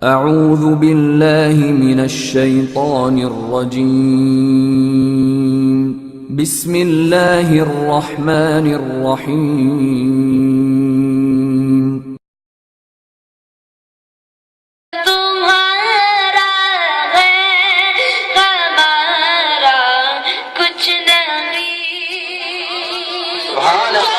اعوذ باللہ من الشیطان الرجیم بسم اللہ الرحمن الرحیم تمہارا ہے ہمارا کچھ نہیں سبحان اللہ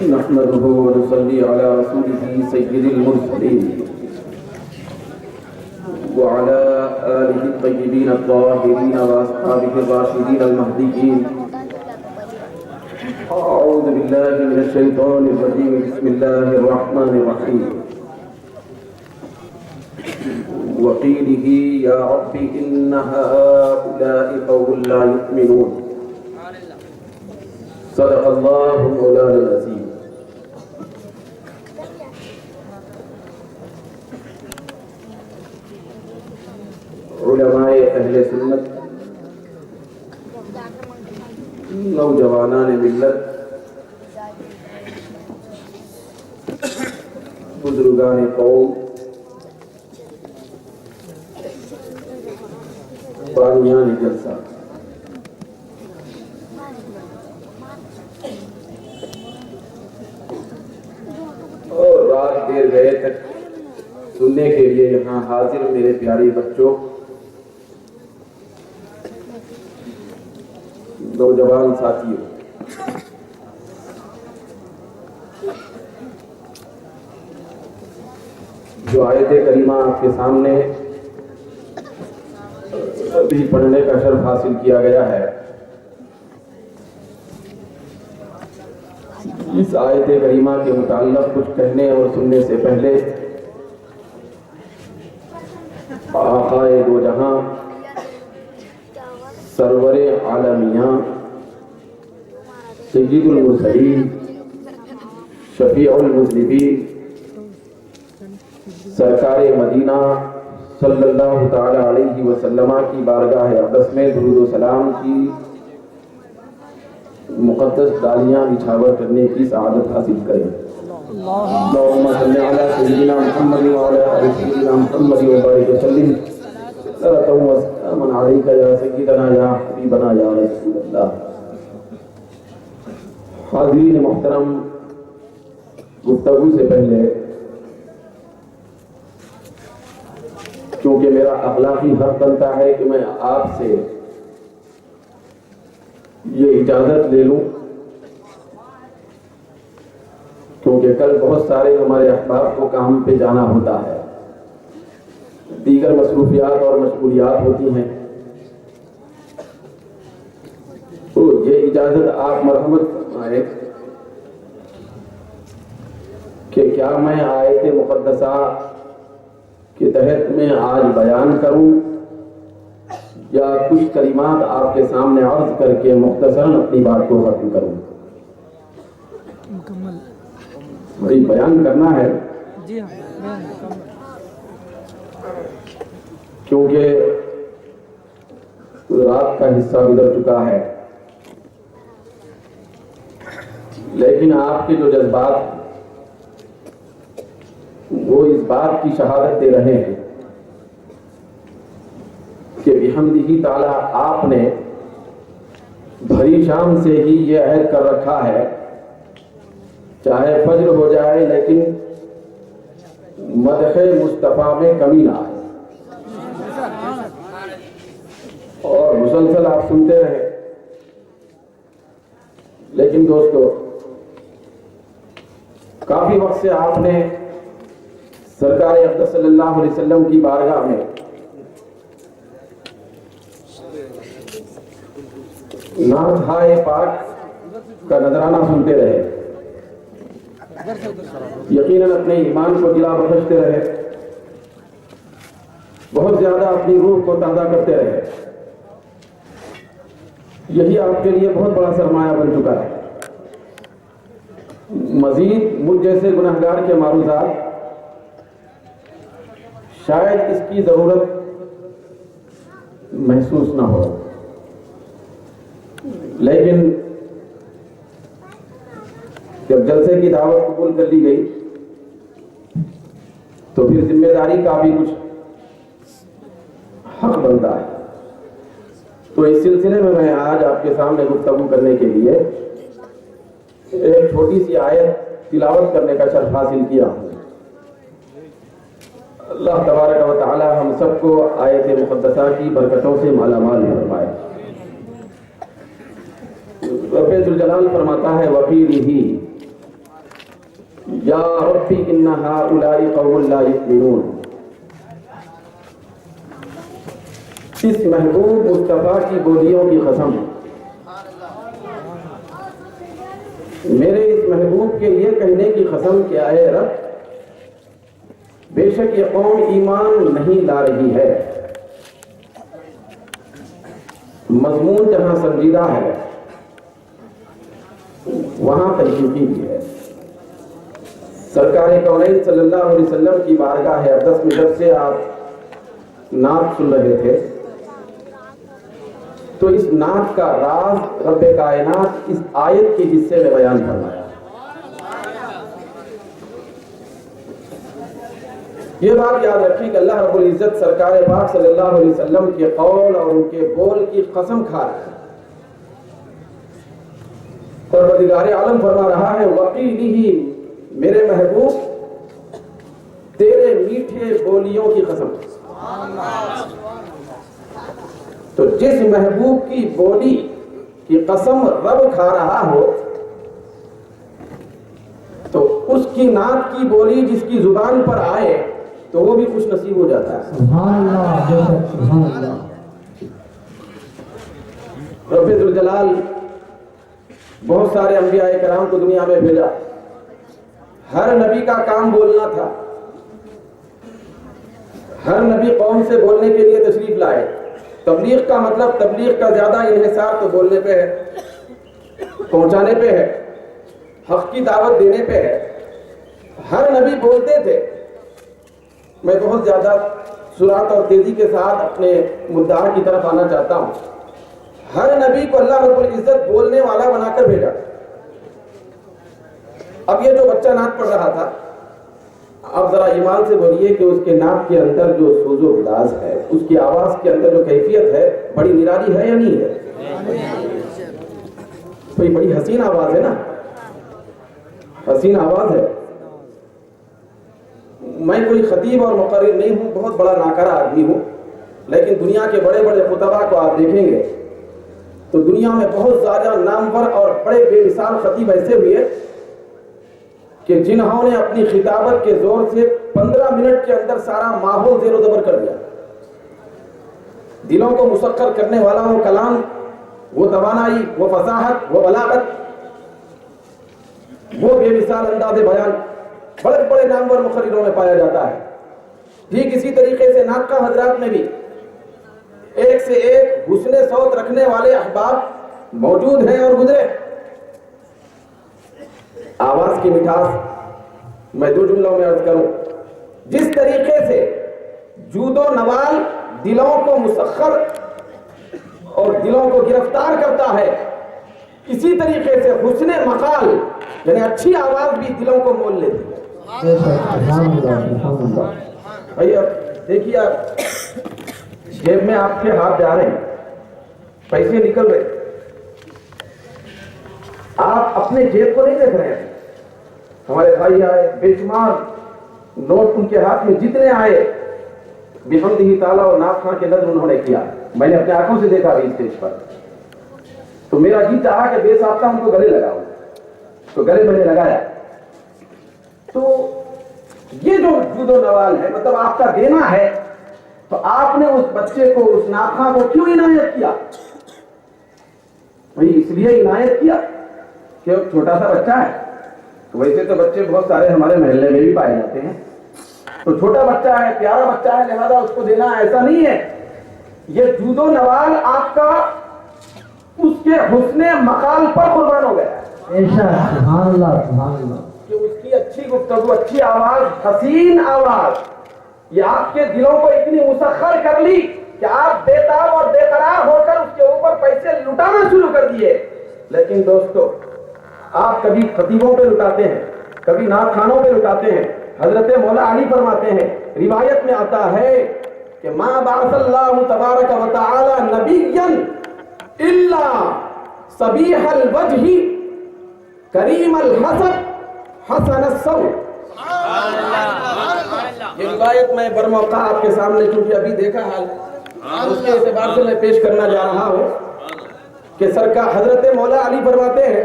نحمده ونصلي على رسوله سيد المرسلين وعلى آله الطيبين الطاهرين وأصحابه الراشدين المهديين. أعوذ بالله من الشيطان الرجيم. بسم الله الرحمن الرحيم. وقيله يا رب إن هؤلاء قوم لا يؤمنون. صدق الله مولانا العظيم. علماء اہل سنت، نوجوانان ملت، بزرگان قوم، بانیان جلسہ، اور رات دیر گئے تک سننے کے لیے یہاں حاضر میرے پیارے بچوں، نوجوان ساتھیوں، جو آیت کریمہ آپ کے سامنے ابھی پڑھنے کا شرف حاصل کیا گیا ہے، اس آیت کریمہ کے متعلق کچھ کہنے اور سننے سے پہلے آقائے دو جہاں، سرور عالمیاں، سید المرسلین، شفیع المذنبین، سرکار مدینہ صلی اللہ تعالی علیہ وسلم کی بارگاہ اقدس میں درود و سلام کی مقدس ڈالیاں نچھاور کرنے کی سعادت حاصل کریں. اللہم صلی علی سیدنا محمد وعلی آل سیدنا محمد وبارک وسلم. صلاۃ و سلام علیک یا سیدنا یا حبیبنا یا رسول اللہ. حاضرین محترم، گفتگو سے پہلے کیونکہ میرا اخلاقی حق بنتا ہے کہ میں آپ سے یہ اجازت لے لوں، کیونکہ کل بہت سارے ہمارے احباب کو کام پہ جانا ہوتا ہے، دیگر مصروفیات اور مشغولیات ہوتی ہیں، تو یہ اجازت آپ مرحمت فرمائیں کہ کیا میں آیت مقدسہ کے تحت میں آج بیان کروں یا کچھ کلمات آپ کے سامنے عرض کر کے مختصراً اپنی بات کو ختم کروں؟ بھائی بیان کرنا ہے کیونکہ رات کا حصہ گزر چکا ہے، لیکن آپ کے جو جذبات وہ اس بات کی شہادت دے رہے ہیں کہ بحمدہ تعالی آپ نے بھری شام سے ہی یہ عہد کر رکھا ہے، چاہے فجر ہو جائے لیکن مدح مصطفیٰ میں کمی نہ آئے، اور مسلسل آپ سنتے رہے. لیکن دوستو، کافی وقت سے آپ نے سرکار اقدس صلی اللہ علیہ وسلم کی بارگاہ میں نعتہائے پاک کا نذرانہ سنتے رہے، یقیناً اپنے ایمان کو جلا بخشتے رہے، بہت زیادہ اپنی روح کو تازہ کرتے رہے. یہی آپ کے لیے بہت بڑا سرمایہ بن چکا ہے. مزید مجھ جیسے گنہگار کے معروضات شاید اس کی ضرورت محسوس نہ ہو، لیکن جب جلسے کی دعوت قبول کر لی گئی تو پھر ذمہ داری کا بھی کچھ حق بنتا ہے۔ تو اس سلسلے میں آج آپ کے سامنے گفتگو کرنے کے لیے ایک چھوٹی سی آیت تلاوت کرنے کا شرف حاصل کیا ہوں۔ اللہ تبارک و تعالی ہم سب کو آیت مقدسہ کی برکتوں سے مالا مال فرمائے۔ رب ذوالجلال فرماتا ہے وَقِيلِهِ یا ربی ان ہؤلاء قوم لا یؤمنون۔ اس محبوب مصطفیٰ کی بولیوں کی قسم، میرے اس محبوب کے یہ کہنے کی قسم کہ اے رب، بے شک یہ قوم ایمان نہیں لا رہی ہے۔ مضمون جہاں سنجیدہ ہے وہاں تشویقی بھی ہے۔ سرکار کونین صلی اللہ علیہ وسلم کی بارگاہ اقدس میں جب سے آپ نعت سن رہے تھے تو اس نعت کا راز رب کائنات اس آیت کے حصے میں بیان فرمایا۔ یہ بات یاد رکھیں کہ اللہ رب العزت سرکار پاک صلی اللہ علیہ وسلم کے قول اور ان کے بول کی قسم کھا رہا ہے۔ پروردگار عالم فرما رہا ہے وَقِيلِهِ، میرے محبوب تیرے میٹھے بولیوں کی قسم۔ تو جس محبوب کی بولی کی قسم رب کھا رہا ہو تو اس کی نعت کی بولی جس کی زبان پر آئے تو وہ بھی خوش نصیب ہو جاتا ہے۔ سبحان اللہ، سبحان اللہ۔ رب ذوالجلال بہت سارے انبیاء کرام کو دنیا میں بھیجا، ہر نبی کا کام بولنا تھا، ہر نبی قوم سے بولنے کے لیے تشریف لائے۔ تبلیغ کا مطلب، تبلیغ کا زیادہ انحصار تو بولنے پہ ہے، پہنچانے پہ ہے، حق کی دعوت دینے پہ ہے۔ ہر نبی بولتے تھے۔ میں بہت زیادہ سرعت اور تیزی کے ساتھ اپنے مدعا کی طرف آنا چاہتا ہوں۔ ہر نبی کو اللہ رب العزت بولنے والا بنا کر بھیجا۔ اب یہ جو بچہ نعت پڑھ رہا تھا، آپ ذرا ایمان سے بولیے کہ اس کے نعت کے اندر جو سوز و گداز ہے، اس کی آواز کے اندر جو کیفیت ہے، بڑی نرالی ہے یا نہیں ہے؟ بڑی حسین آواز ہے نا، حسین آواز ہے۔ میں کوئی خطیب اور مقرر نہیں ہوں، بہت بڑا ناکارہ آدمی ہوں، لیکن دنیا کے بڑے بڑے خطباء کو آپ دیکھیں گے تو دنیا میں بہت زیادہ نامور اور بڑے بے مثال خطیب ایسے ہوئے کہ جنہوں نے اپنی خطابت کے زور سے 15 منٹ کے اندر سارا ماحول زیر و زبر کر دیا۔ دلوں کو مسخر کرنے والا وہ کلام، وہ توانائی، وہ فصاحت، وہ بلاغت، وہ بے مثال انداز بیان بڑے بڑے نامور مقرروں میں پایا جاتا ہے۔ ٹھیک اسی طریقے سے ناطقہ حضرات میں بھی ایک سے ایک حسن صوت رکھنے والے احباب موجود ہیں اور گزرے۔ آواز کی مٹھاس میں دو جملوں میں عرض کروں، جس طریقے سے جود و نوال دلوں کو مسخر اور دلوں کو گرفتار کرتا ہے، اسی طریقے سے حسن مقال یعنی اچھی آواز بھی دلوں کو مول لیتی ہے۔ بھائی اب دیکھیے، آپ جیب میں آپ کے ہاتھ جا رہے ہیں، پیسے نکل رہے، آپ اپنے جیب کو نہیں دیکھ رہے ہیں۔ ہمارے بھائی آئے، بے شمار نوٹ ان کے ہاتھ میں جتنے آئے بحمدہ تعالی اور نعت خواں کے نظر انہوں نے کیا، میں نے اپنے آنکھوں سے دیکھا بھی اسٹیج پر، تو میرا جی چاہا کہ بے ساختہ ان کو گلے لگاؤں، تو گلے میں نے لگایا۔ تو یہ جو جود و نوال ہے، مطلب آپ کا دینا ہے، تو آپ نے اس بچے کو، اس نعت خواں کو کیوں عنایت کیا؟ وہی اس لیے عنایت کیا کہ وہ چھوٹا سا بچہ ہے۔ تو ویسے تو بچے بہت سارے ہمارے محلے میں بھی پائے جاتے ہیں، تو چھوٹا بچہ ہے، پیارا بچہ ہے، لہذا اس کو دینا ایسا نہیں ہے۔ یہ جود و نوال آپ کا اس کے حسن مقال پر قربان ہو گیا ہے۔ سبحان اللہ، سبحان اللہ۔ کہ اس کی اچھی گفتگو، اچھی آواز، حسین آواز یہ آپ کے دلوں کو اتنی مسخر کر لی کہ آپ بے تاب اور بے قرار ہو کر اس کے اوپر پیسے لٹانا شروع کر دیے. لیکن دوستو آپ کبھی خطیبوں پہ لٹاتے ہیں, کبھی نعت خوانوں پہ لٹاتے ہیں. حضرت مولا علی فرماتے ہیں, روایت میں آتا ہے کہ ما بعث اللہ تبارک و تعالی نبیا الا صبیح الوجہ کریم الحسب حسن الصوت. یہ روایت میں برموقع آپ کے سامنے چونکہ ابھی دیکھا حال اس کے اعتبار سے میں پیش کرنا جا رہا ہوں کہ سرکار حضرت مولا علی فرماتے ہیں,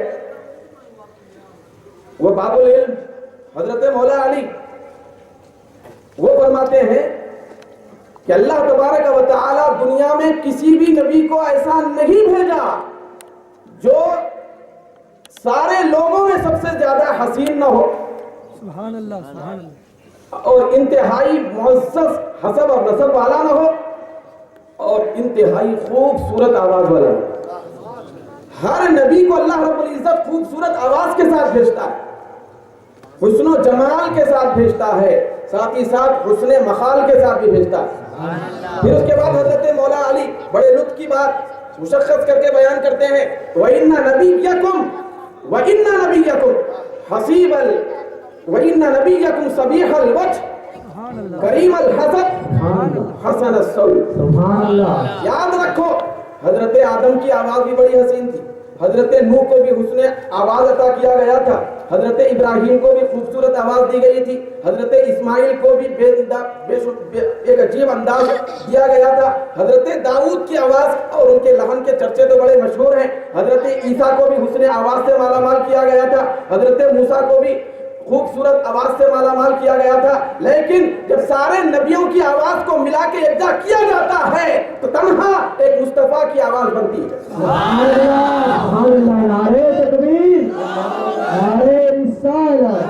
وہ باب العلم حضرت مولا علی وہ فرماتے ہیں کہ اللہ تبارک و تعالی دنیا میں کسی بھی نبی کو ایسا نہیں بھیجا جو سارے لوگوں میں سب سے زیادہ حسین نہ ہو, سبحان اللہ سبحان اللہ, اور انتہائی معزز حسب اور نسب والا نہ ہو, اور انتہائی خوبصورت آواز والا نہ ہو. ہر نبی کو اللہ رب العزت خوبصورت آواز کے ساتھ بھیجتا ہے, حسن و جمال کے ساتھ بھیجتا ہے, ساتھ ہی ساتھ حسن مخال کے ساتھ بھی بھیجتا ہے. پھر اس کے بعد حضرت مولا علی بڑے لطف کی بات مشخص کر کے بیان کرتے ہیں, وَإِنَّ نَبِيَّكُمْ وَإِنَّ نَبِيَّكُمْ حَسِيبَ وَإِنَّ نَبِيَّكُمْ صَبِيحَ الْوَجْهِ کریم الحسب حسن الصوت. یاد رکھو حضرت آدم کی آواز بھی بڑی حسین تھی, حضرت نوح کو بھی حسن آواز عطا کیا گیا تھا, حضرت ابراہیم کو بھی خوبصورت آواز دی گئی تھی, حضرت اسماعیل کو بھی ایک عجیب انداز دیا گیا تھا, حضرت داؤد کی آواز اور ان کے لحن کے چرچے تو بڑے مشہور ہیں, حضرت عیسیٰ کو بھی حسن آواز سے مالا مال کیا گیا تھا, حضرت موسیٰ کو بھی خوبصورت آواز سے مالا مال کیا گیا تھا. لیکن جب سارے نبیوں کی آواز کو ملا کے یکجا کیا جاتا ہے تو تنہا ایک مصطفیٰ کی آواز بنتی ہے. سبحان اللہ سبحان اللہ, نعرہ تکبیر, نعرہ رسالت,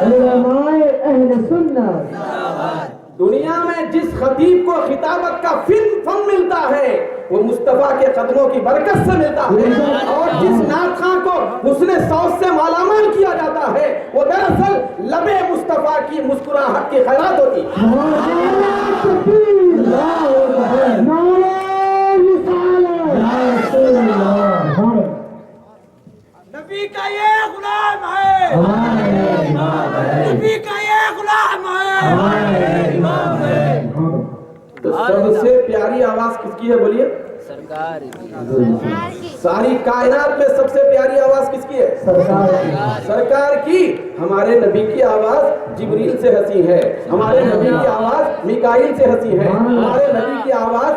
علماء اہل سنت. دنیا میں جس خطیب کو خطابت کا فن ملتا ہے وہ مصطفیٰ کے قدموں کی برکت سے ملتا ہے, اور جس نعت خواں کو حسن صوت سے مالا مال کیا جاتا ہے وہ دراصل لب مصطفیٰ کی مسکراہٹ کی خیرات ہوتی ہے. نبی کا یہ غلام ہے, نبی کا یہ غلام ہے. تو سب سے پیاری آواز کس کی ہے بولیے؟ ساری کائنات میں سب سے پیاری آواز کس کی ہے؟ سرکار کی. ہمارے نبی کی آواز جبریل سے ہنسی ہے, ہمارے نبی کی آواز میکائیل سے ہنسی ہے, ہمارے نبی کی آواز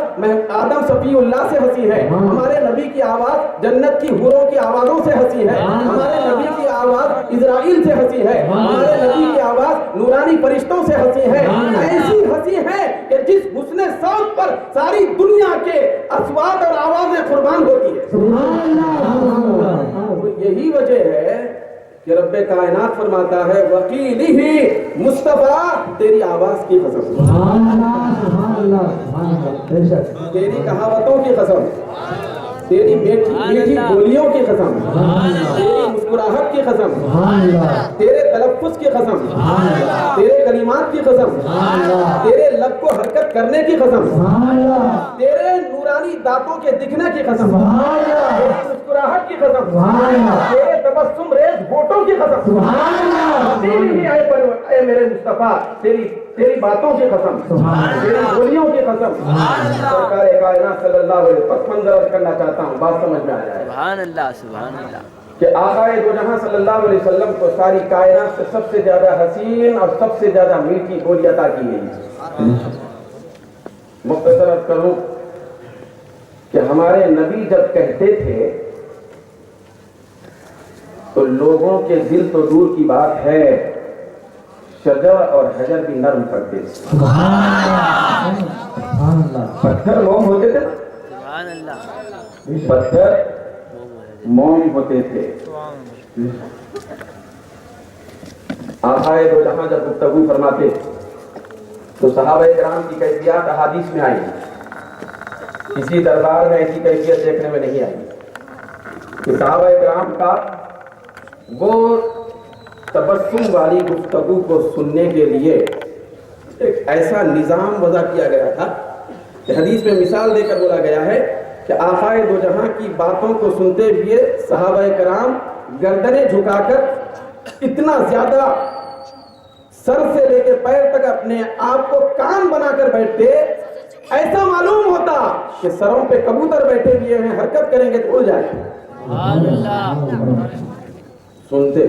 آدم صفی اللہ سے ہنسی ہے, ہمارے نبی کی آواز جنت کی حوروں کی آوازوں سے ہنسی ہے, ہمارے نبی کی آواز اسرائیل سے ہنسی ہے, ہمارے نبی کی آواز نورانی فرشتوں سے ہنسی ہے. ایسی ہنسی ہے کہ جس حسن صوت پر ساری دنیا کے اصوات اور آوازیں قربان ہوتی ہے. یہی وجہ ہے کہ رب کائنات فرماتا ہے وَقِيلِهِ مصطفیٰ تیری آواز کی قسم, تیری کہاوتوں کی قسم, تیری میٹھی بولیوں کی قسم, تیری مسکراہٹ کی قسم, تیرے تلفظ کی قسم, تیرے کلمات کی قسم, تیرے لب کو حرکت کرنے کی قسم, تیرے نورانی دانتوں کے دکھنے کی قسم, تیری مسکراہٹ کی قسم, تیرے تبسم ریز ہونٹوں کی قسم, اے میرے مصطفیٰ تیری باتوں کی قسم, تیری بولیوں کی قسم. سرکار کائنات صلی اللہ علیہ وسلم پس منظر کرنا چاہتا ہوں, بات سمجھ میں آ جائے. سبحان اللہ سبحان اللہ. کہ آقا دو جہاں صلی اللہ علیہ وسلم کو ساری کائنات سے سب سے زیادہ حسین اور سب سے زیادہ میٹھی بولی عطا کی گئی. مختصر عرض کروں کہ ہمارے نبی جب کہتے تھے تو لوگوں کے دل تو دور کی بات ہے, شجر اور حجر بھی نرم کرتے تھے. پتھر موم ہوتے تھے, پتھر موم ہوتے تھے. آقا دو جہاں جب گفتگو فرماتے تو صحابہ کرام کی کیفیات احادیث میں آئی, کسی دربار میں ایسی کیفیت دیکھنے میں نہیں آئی کہ صحابہ کرام کا وہ تبسم والی گفتگو کو سننے کے لیے ایک ایسا نظام وضع کیا گیا تھا کہ حدیث میں مثال دے کر بولا گیا ہے کہ آقائے دو جہاں کی باتوں کو سنتے ہوئے صحابہ کرام گردنیں جھکا کر اتنا زیادہ سر سے لے کے پیر تک اپنے آپ کو کان بنا کر بیٹھتے، ایسا معلوم ہوتا کہ سروں پہ کبوتر بیٹھے ہوئے ہیں، حرکت کریں گے تو اڑ جائیں گے۔ سنتے،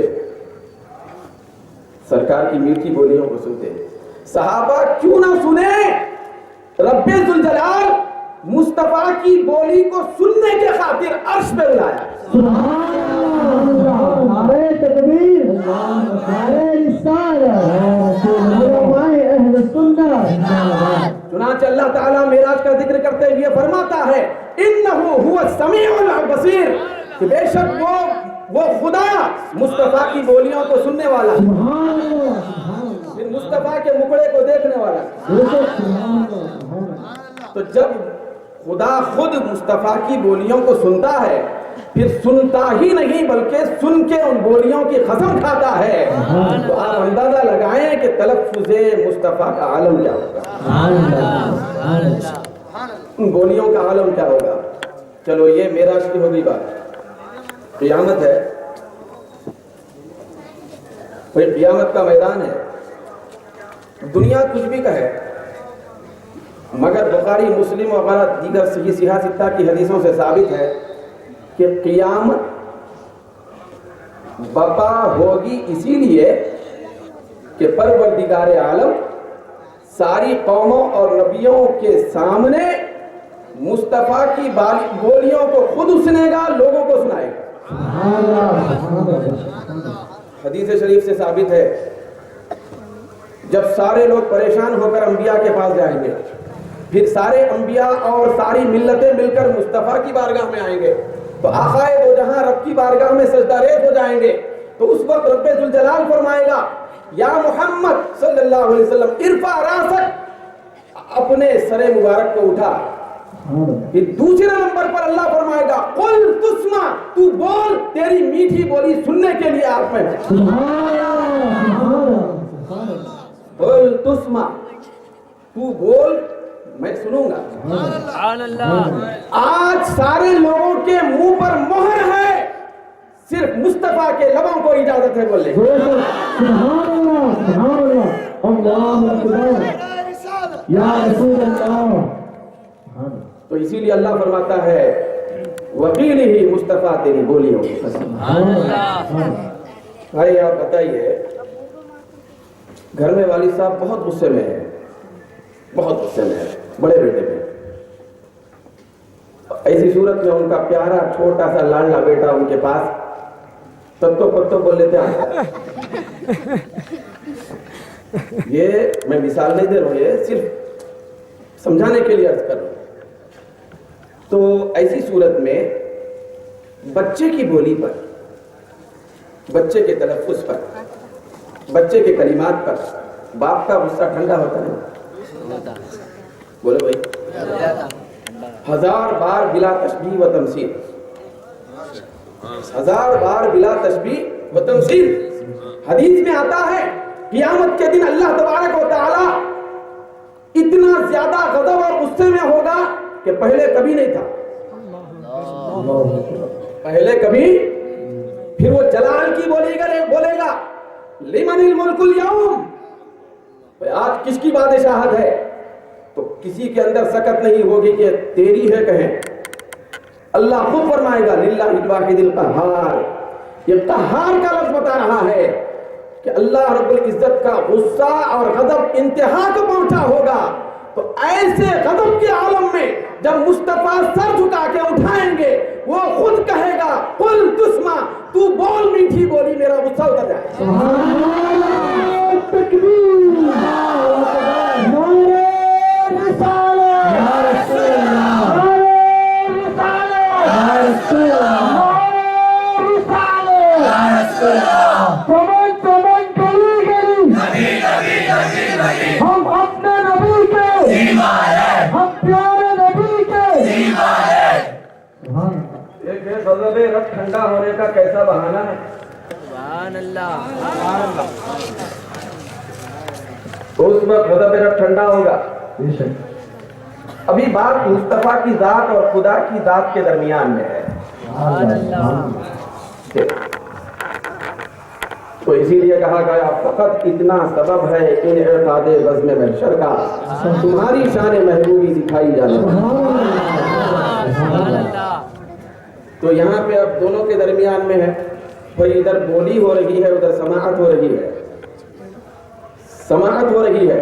سرکار کی میٹھی بولیوں کو سنتے۔ صحابہ کیوں نہ سنیں؟ رب ذوالجلال مصطفیٰ کی بولی کو سننے کے خاطر عرش پہ بلایا۔ نعرہ تکبیر، نعرہ رسالت، علماء اہل سنت۔ چنانچہ اللہ تعالیٰ معراج کا ذکر کرتے ہوئے فرماتا ہے انہو هو السمیع البصیر، کہ بے شک وہ خدا مصطفیٰ کی بولیوں کو سننے والا، پھر مصطفیٰ کے مکڑے کو دیکھنے والا۔ تو جب خدا خود مصطفیٰ کی بولیوں کو سنتا ہے، پھر سنتا ہی نہیں بلکہ سن کے ان بولیوں کی قسم کھاتا ہے، تو آپ اندازہ لگائیں کہ تلفظ مصطفیٰ کا عالم کیا ہوگا، ان بولیوں کا عالم کیا ہوگا۔ چلو یہ معراج کی ہوگی بات، قیامت ہے، کوئی قیامت کا میدان ہے، دنیا کچھ بھی کہے مگر بخاری مسلم وغیرہ دیگر صحیح ستہ کی حدیثوں سے ثابت ہے کہ قیامت برپا ہوگی اسی لیے کہ پروردگار عالم ساری قوموں اور نبیوں کے سامنے مصطفیٰ کی بولیوں کو خود سنے گا، لوگوں کو سنائے گا۔ حدیث شریف سے ثابت ہے جب سارے لوگ پریشان ہو کر انبیاء کے پاس جائیں گے، پھر سارے انبیاء اور ساری ملتیں مل کر مصطفیٰ کی بارگاہ میں آئیں گے، تو آقائے دو جہاں رب کی بارگاہ میں سجدہ ریز ہو جائیں گے، تو اس وقت رب ذوالجلال فرمائے گا یا محمد صلی اللہ علیہ وسلم ارفع راسک، اپنے سر مبارک کو اٹھا۔ پھر دوسرے نمبر پر اللہ فرمائے گا قل تسمع، تو بول، تیری میٹھی بولی سننے کے لیے آپ میں قل تسمع، تو بول میں سنوں گا۔ آج سارے لوگوں کے منہ پر مہر ہے، صرف مصطفیٰ کے لبوں کو اجازت ہے بولنے۔ تو اسی لیے اللہ فرماتا ہے وکیل ہی مصطفیٰ تیری بولیوں کی قسم۔ بھائی آپ بتائیے، گھر میں والد صاحب بہت غصے میں ہیں، بہت غصے میں ہے بڑے بیٹے پہ، ایسی صورت میں ان کا پیارا چھوٹا سا لاڈلا بیٹا ان کے پاس تتو پتو بول لیتے ہیں۔ یہ میں مثال نہیں دے رہا ہوں، یہ صرف سمجھانے کے لیے عرض کر رہا ہوں۔ تو ایسی صورت میں بچے کی بولی پر، بچے کے تلفظ پر، بچے کے کلمات پر باپ کا غصہ ٹھنڈا ہوتا ہے؟ بولو بھائی، 1000 بار بلا تشبیہ و تمثیل، 1000 بار بلا تشبیہ و تمثیل۔ حدیث میں آتا ہے قیامت کے دن اللہ تبارک و تعالی اتنا زیادہ غضب اور غصے میں ہوگا کہ پہلے کبھی نہیں تھا، پہلے کبھی۔ پھر وہ جلال کی بولے گا لمن الملک اليوم، آج کس کی بادشاہت ہے؟ تو کسی کے اندر سکت نہیں ہوگی کہ تیری ہے کہیں۔ اللہ خود فرمائے گا للہ الواحد القہار، یہ قہار کا لفظ بتا رہا ہے کہ اللہ رب العزت کا غصہ اور غضب انتہا کو پہنچا ہوگا۔ تو ایسے غضب کے عالم میں جب مصطفیٰ سر جھکا کے اٹھائیں گے، وہ خود کہے گا قل تسمع، تو بول میٹھی بولی، میرا غصہ اتر جائے۔ تکبیر، نعرہ رسالت، یا رسول اللہ، نعرہ رسالت، یا رسول اللہ، چمن چمن گلی گلی، ہم اپنے نبی کے، ہم پیارے نبی کے۔ ایک ہے غضب رب ٹھنڈا ہونے کا کیسا بہانہ ہے؟ سبحان اللہ، سبحان اللہ۔ اس وقت غضب رب ٹھنڈا ہوگا. ابھی بات مصطفیٰ کی ذات اور خدا کی ذات کے درمیان میں ہے. تو اسی لیے کہا گیا فقط اتنا سبب ہے انعقاد بزم محشر کا، تمہاری شان محبوبی دکھائی جانے تو یہاں پہ اب دونوں کے درمیان میں ہے. کوئی ادھر بولی ہو رہی ہے، ادھر سماعت ہو رہی ہے، سماعت ہو رہی ہے.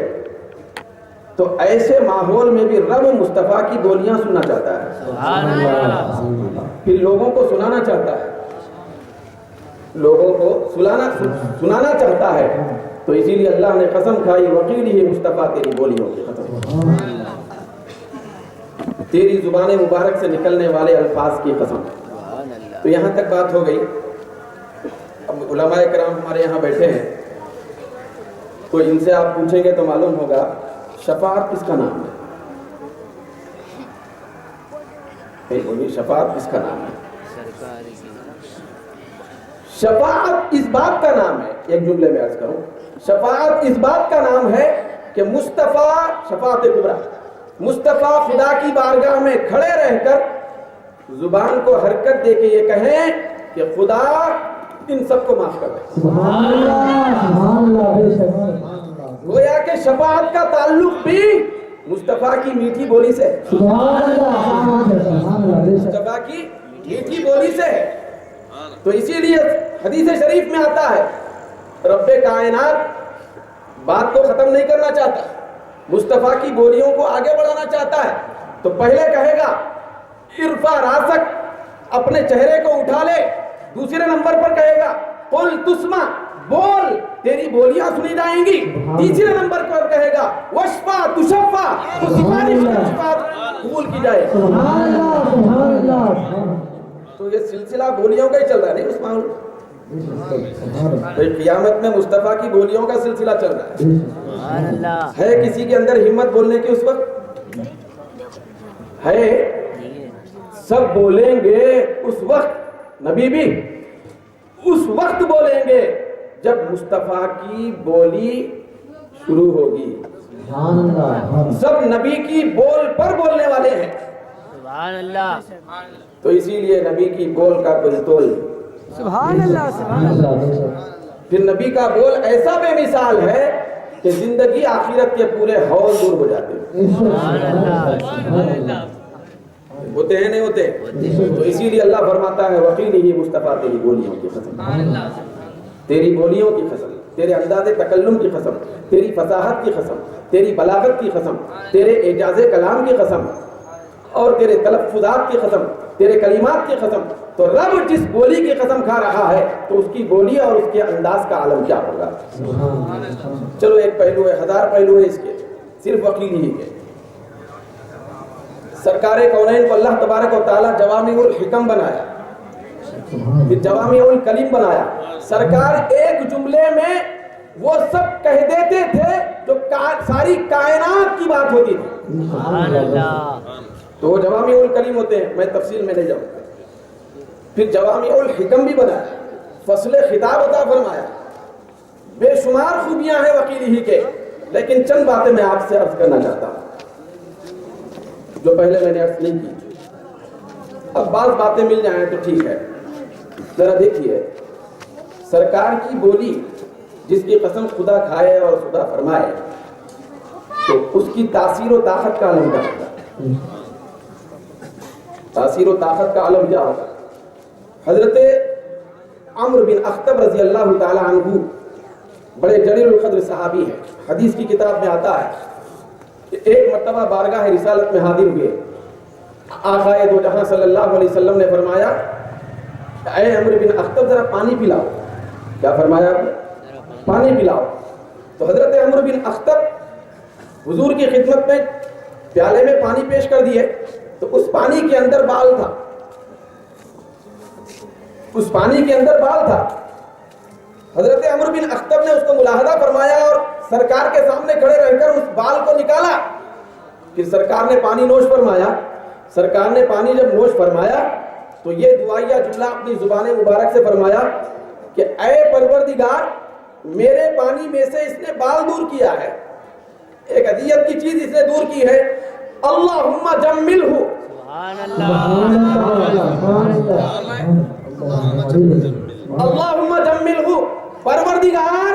تو ایسے ماحول میں بھی رب مصطفیٰ کی بولیاں سننا چاہتا ہے، پھر لوگوں کو سنانا چاہتا ہے، لوگوں کو سنانا چاہتا ہے. تو اسی لیے اللہ نے قسم کھائی وقیلہ مصطفیٰ تیری بولیوں کی قسم، تیری زبان مبارک سے نکلنے والے الفاظ کی قسم. تو یہاں تک بات ہو گئی. اب علماء کرام ہمارے یہاں بیٹھے ہیں، تو ان سے آپ پوچھیں گے تو معلوم ہوگا شفاعت کس کا نام ہے؟ بولیے شفاعت کس کا نام ہے؟ شفاعت اس بات کا نام ہے، ایک جملے میں عرض کروں، شفاعت اس بات کا نام ہے کہ مصطفیٰ شفاعت کبریٰ، مصطفیٰ خدا کی بارگاہ میں کھڑے رہ کر زبان کو حرکت دے کے یہ کہیں کہ خدا ان سب کو معاف کر دے. سبحان اللہ، سبحان اللہ، بے شک. گویا کہ شفاعت کا تعلق بھی مصطفیٰ کی میٹھی بولی سے، سبحان اللہ، سبحان اللہ، بے شک. مصطفیٰ کی میٹھی بولی سے ہے. تو اسی لیے حدیث شریف میں آتا ہے رب کائنات بات کو ختم نہیں کرنا چاہتا، مصطفیٰ کی بولیوں کو آگے بڑھانا چاہتا ہے. تو پہلے کہے گا ارفع راسک، اپنے چہرے کو اٹھا لے. دوسرے نمبر پر کہے گا قل تسمع، بول، تیری بولیاں سنی جائیں گی. تیسرے نمبر پر کہے گا وشفا تشفا، تو سفارش کا شفاعت قبول کی جائے. سبحان اللہ، سبحان اللہ. تو یہ سلسلہ بولیوں کا ہی چل رہا ہے، نہیں اس معاملے قیامت میں مصطفیٰ کی بولیوں کا سلسلہ چل رہا ہے. ہے کسی کے اندر ہمت بولنے کی اس وقت؟ ہے، سب بولیں گے اس وقت. نبی بھی اس وقت بولیں گے جب مصطفیٰ کی بولی شروع ہوگی. سبحان اللہ. سب نبی کی بول پر بولنے والے ہیں. سبحان اللہ. تو اسی لیے نبی کی بول کا کوئی تول. سبحان اللہ. سبحان اللہ، بے شک. پھر نبی کا بول ایسا بے مثال ہے کہ زندگی آخرت کے پورے حول دور ہو جاتے ہیں. سبحان اللہ. ہوتے ہیں نہیں ہوتے؟ تو اسی لیے اللہ فرماتا ہے وقیلہ مصطفیٰ تیری بولیوں کی قسم، تیری بولیوں کی قسم، تیرے انداز تکلم کی قسم، تیری فصاحت کی قسم، تیری بلاغت کی قسم، تیرے اعجاز کلام کی قسم، اور تیرے تلفظات کی قسم، تیرے کلمات کی قسم. تو رب جس بولی کی قسم کھا رہا ہے تو اس کی بولی اور اس کے انداز کا عالم کیا ہوگا. چلو ایک پہلو ہے، ہزار پہلو ہے اس کے، صرف وکیل ہی کے. سرکار کونین کو اللہ تبارک و تعالیٰ جوامع الحکم بنایا، پھر جوامع الکلم بنایا. سرکار ایک جملے میں وہ سب کہہ دیتے تھے جو ساری کائنات کی بات ہوتی تھی. تو وہ جوامع الکلم ہوتے ہیں، میں تفصیل میں نہیں جاؤں. پھر جوامع الحکم بھی بنایا، فصل خطاب عطا فرمایا. بے شمار خوبیاں ہیں وکیل ہی کے، لیکن چند باتیں میں آپ سے عرض کرنا چاہتا ہوں جو پہلے میں نے عرض نہیں کی. اب بعض باتیں مل جائیں تو ٹھیک ہے. ذرا دیکھیے سرکار کی بولی جس کی قسم خدا کھائے اور خدا فرمائے تو اس کی تاثیر و طاقت کا عالم کیا ہوگا؟ تاثیر و طاقت کا عالم کیا ہوگا؟ حضرت عمرو بن اخطب رضی اللہ تعالی عنہ بڑے جلیل القدر صحابی ہیں. حدیث کی کتاب میں آتا ہے کہ ایک مرتبہ بارگاہ رسالت میں حاضر ہوئے. آقا دو جہاں صلی اللہ علیہ وسلم نے فرمایا اے عمرو بن اخطب ذرا پانی پلاؤ. کیا فرمایا آپ نے؟ پانی پلاؤ. تو حضرت عمرو بن اخطب حضور کی خدمت میں پیالے میں پانی پیش کر دیے تو اس پانی کے اندر بال تھا، اس پانی کے اندر بال تھا. حضرت عمرو بن اخطب نے اس کو ملاحظہ فرمایا اور سرکار کے سامنے کھڑے رہ کر اس بال کو نکالا. پھر سرکار نے پانی نوش فرمایا. سرکار نے پانی جب نوش فرمایا تو یہ دعائیہ جملہ اپنی زبان مبارک سے فرمایا کہ اے پروردگار میرے پانی میں سے اس نے بال دور کیا ہے خصوصیت کی چیز اس نے دور کی ہے. اللہم جملہ، اللہم جملہ، پروردگار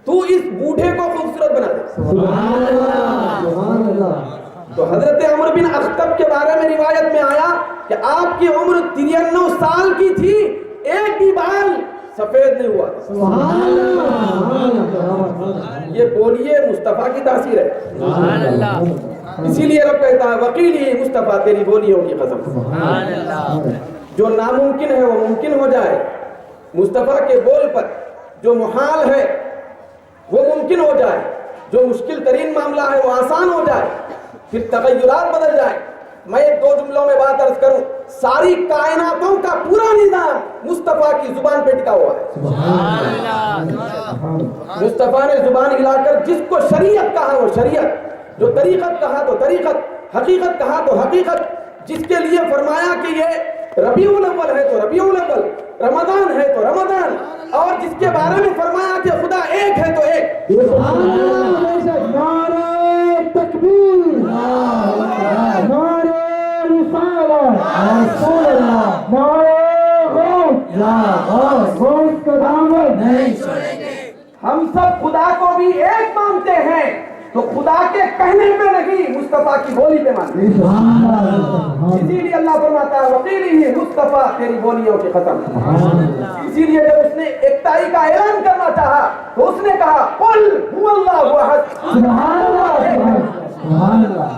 تو اس بوڑھے کو خوبصورت بنا دے. تو حضرت عمر بن اخطب کے بارے میں روایت میں آیا کہ آپ کی عمر 93 سال کی تھی، ایک بھی بال سفید نہیں ہوا. یہ بولیے مصطفیٰ کی تاثیر ہے. اسی لیے رب کہتا ہے وقیلی مصطفیٰ تیری بولیوں کی قسم. جو ناممکن ہے وہ ممکن ہو جائے، مصطفیٰ کے بول پر جو محال ہے وہ ممکن ہو جائے، جو مشکل ترین معاملہ ہے وہ آسان ہو جائے، پھر تغیرات بدل جائیں. میں 2 جملوں میں بات عرض کروں، ساری کائناتوں کا پورا نظام مصطفیٰ کی زبان پہ ٹکا ہوا ہے. مصطفیٰ نے زبان ہلا کر جس کو شریعت کہا وہ شریعت، جو طریقت کہا تو طریقت، حقیقت کہا تو حقیقت، جس کے لیے فرمایا کہ یہ ربیع الاول ہے تو ربیع الاول، رمضان ہے تو رمضان، اور جس کے بارے میں فرمایا کہ خدا ایک ہے تو ایک. نعرہ تکبیر، نعرہ رسالت، رسول اللہ، نعرہ غوث، یا غوث، غوث کا دامن نہیں چھوڑیں گے. ہم سب خدا کو بھی ایک مانتے ہیں تو خدا کے کہنے پہ نہیں، مصطفیٰ کی بولی پہ مانتے ہیں. اسی لیے اللہ فرماتا ہے وقیلی مصطفیٰ تیری بولیوں کی قسم. اسی لیے جب اس نے ایکتائی کا اعلان کرنا چاہا تو اس نے کہا قل هو اللہ احد. سبحان اللہ، سبحان اللہ،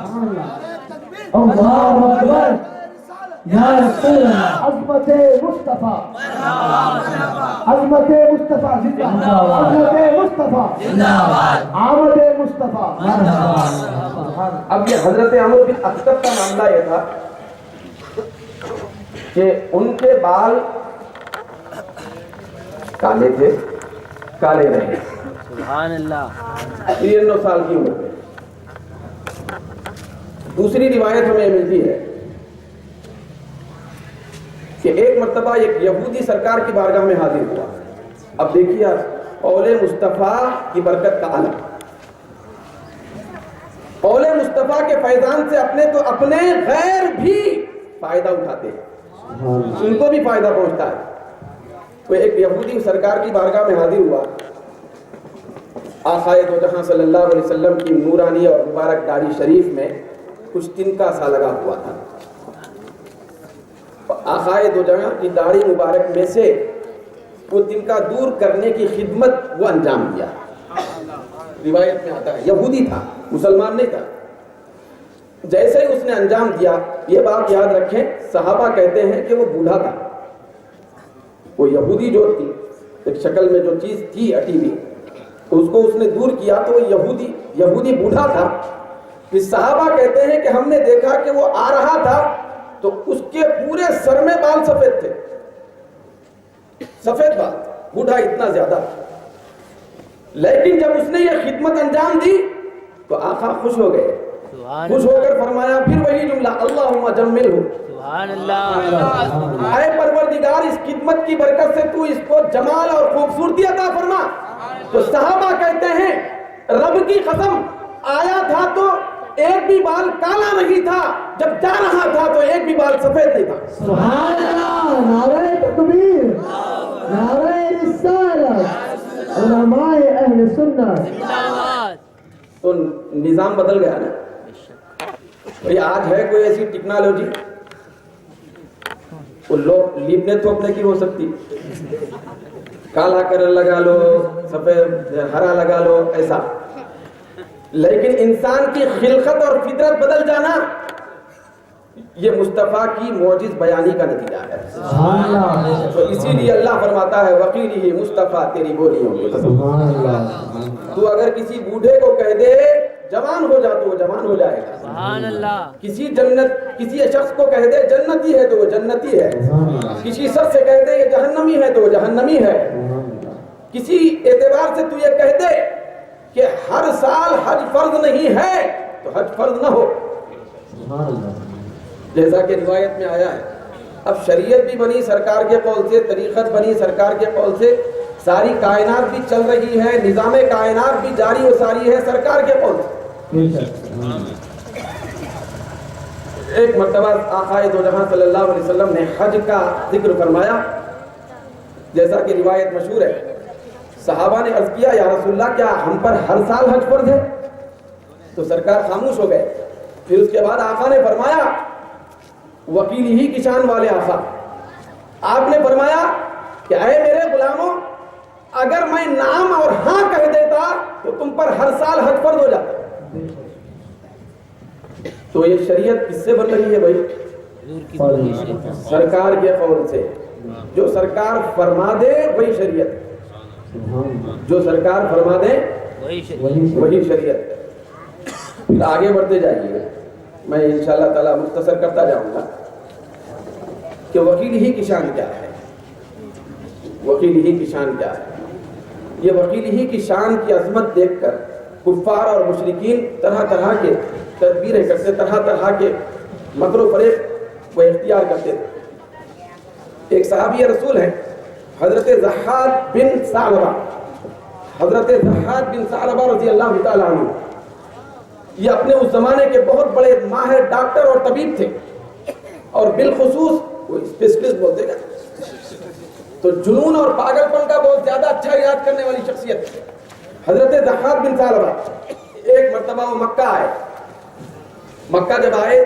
اللہ اکبر، یا رسول اللہ. عظمت مصطفیٰ، عظمت مصطفیٰ زندہ باد، عظمت مصطفیٰ زندہ باد، آمد مصطفیٰ. اب یہ حضرت عمر بن اخطب کا معاملہ یہ تھا کہ ان کے بال کالے تھے، کالے رہے. سبحان اللہ. 93 سال کی عمر میں. دوسری روایت ہمیں ملتی ہے کہ ایک مرتبہ ایک یہودی سرکار کی بارگاہ میں حاضر ہوا. اب دیکھیے قول مصطفیٰ کی برکت کا عالم، قول مصطفیٰ کے فیضان سے اپنے تو اپنے غیر بھی فائدہ اٹھاتے ہیں، ان کو بھی فائدہ پہنچتا ہے. تو ایک یہودی سرکار کی بارگاہ میں حاضر ہوا. آقائے دو جہاں صلی اللہ علیہ وسلم کی نورانی اور مبارک داڑھی شریف میں کچھ تنکا سا لگا ہوا تھا. آقائے دو جہاں کی داڑھی مبارک میں سے وہ تنکا دور کرنے کی خدمت وہ انجام دیا. روایت میں آتا ہے یہودی تھا، مسلمان نہیں تھا. جیسے ہی اس نے انجام دیا، یہ بات یاد رکھیں، صحابہ کہتے ہیں کہ وہ بوڑھا تھا. وہ یہودی جو تھی، ایک شکل میں جو چیز تھی اٹی ہوئی، اس کو اس نے دور کیا تو وہ یہودی بوڑھا تھا. پھر صحابہ کہتے ہیں کہ ہم نے دیکھا کہ وہ آ رہا تھا تو اس کے پورے سر میں بال سفید تھے، سفید بال، بوڑھا اتنا زیادہ. لیکن جب اس نے یہ خدمت انجام دی تو آقا خوش ہو گئے. خوش ہو کر فرمایا پھر وہی جملہ اللہم جملہ. سبحان اللہ. اے پروردگار اس خدمت کی برکت سے تو اس کو جمال اور خوبصورتی عطا فرما. تو صحابہ کہتے ہیں رب کی قسم آیا تھا تو ایک بھی بال کالا نہیں تھا، جب جا رہا تھا تو ایک بھی بال سفید نہیں تھا. سبحان اللہ. نعرہ تکبیر، نعرہ رسالت، علماء اہل سنت. تو نظام بدل گیا نا. یہ آج ہے کوئی ایسی ٹیکنالوجی وہ لوگ لیپنے تھوپنے کی ہو سکتی، کالا کلر لگا لو، سفید ہرا لگا لو، ایسا. لیکن انسان کی خلقت اور فطرت بدل جانا یہ مصطفیٰ کی معجز بیانی کا نتیجہ ہے. تو اسی لیے اللہ فرماتا ہے وقیلی مصطفیٰ تیری بولیوں کی قسم. تو اگر کسی بوڑھے کو کہہ دے جوان ہو جا تو وہ جوان ہو جائے گا. سبحان اللہ. کسی شخص کو کہہ دے جنتی ہے تو وہ جنتی ہے. کسی شخص سے کہہ دے یہ جہنمی ہے تو وہ جہنمی ہے. کسی اعتبار سے تو یہ کہہ دے کہ ہر سال حج فرض نہیں ہے تو حج فرض نہ ہو، جیسا کہ روایت میں آیا ہے. اب شریعت بھی بنی سرکار کے قول سے، طریقت بنی سرکار کے قول سے، ساری کائنات بھی چل رہی ہے, نظام کائنات بھی جاری و ساری ہے سرکار کے قول سے. ایک مرتبہ آقائے دو جہاں صلی اللہ علیہ وسلم نے حج کا ذکر فرمایا, جیسا کہ روایت مشہور ہے. صحابہ نے عرض کیا یا رسول اللہ کیا ہم پر ہر سال حج فرض ہے؟ تو سرکار خاموش ہو گئے. پھر اس کے بعد آقا نے فرمایا, وکیل ہی کی شان والے آقا, آپ نے فرمایا کہ اے میرے غلاموں, اگر میں نام اور ہاں کہہ دیتا تو تم پر ہر سال حج فرض ہو جاتا. تو یہ شریعت کس سے بن رہی ہے بھائی؟ سرکار کے قول سے. جو سرکار فرما دے وہی شریعت, جو سرکار فرما دے وہی شریعت. پھر آگے بڑھتے جائیے, میں انشاءاللہ تعالی مختصر کرتا جاؤں گا کہ وکیل ہی کی شان کیا ہے. وکیل ہی کی شان کیا ہے؟ یہ وکیل ہی کی شان کی عظمت دیکھ کر کفار اور مشرکین طرح طرح کے تدبیریں کرتے, طرح طرح کے مکر و فریب وہ اختیار کرتے تھے. ایک صحابی رسول ہیں حضرت ضحاک بن ثعلبہ, حضرت ضحاک بن ثعلبہ رضی اللہ تعالیٰ عنہ. یہ اپنے اس زمانے کے بہت بڑے ماہر ڈاکٹر اور طبیب تھے, اور بالخصوص وہ اسپیشلسٹ بولتے ہیں تو جنون اور پاگل پن کا بہت زیادہ اچھا علاج کرنے والی شخصیت تھی حضرت ضحاک بن ثعلبہ. ایک مرتبہ وہ مکہ آئے. مکہ جب آئے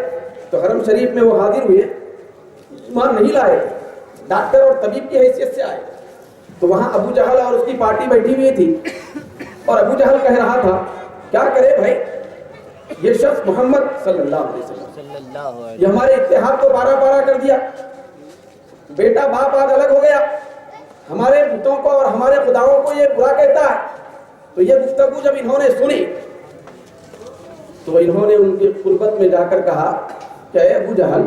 تو حرم شریف میں وہ حاضر ہوئے, ایمان نہیں لائے, ڈاکٹر اور طبیب کی حیثیت سے آئے. تو وہاں ابو جہل اور اس کی پارٹی بیٹھی ہوئی تھی, اور ابو جہل کہہ رہا تھا کیا کرے بھائی, یہ شخص محمد صلی اللہ علیہ وسلم یہ ہمارے اتحاد کو پارا پارا کر دیا. بیٹا باپ آج الگ ہو گیا, ہمارے بتوں کو اور ہمارے خداؤں کو یہ برا کہتا ہے. تو یہ گفتگو جب انہوں نے سنی تو انہوں نے ان کی قربت میں جا کر کہا کہ اے ابو جہل,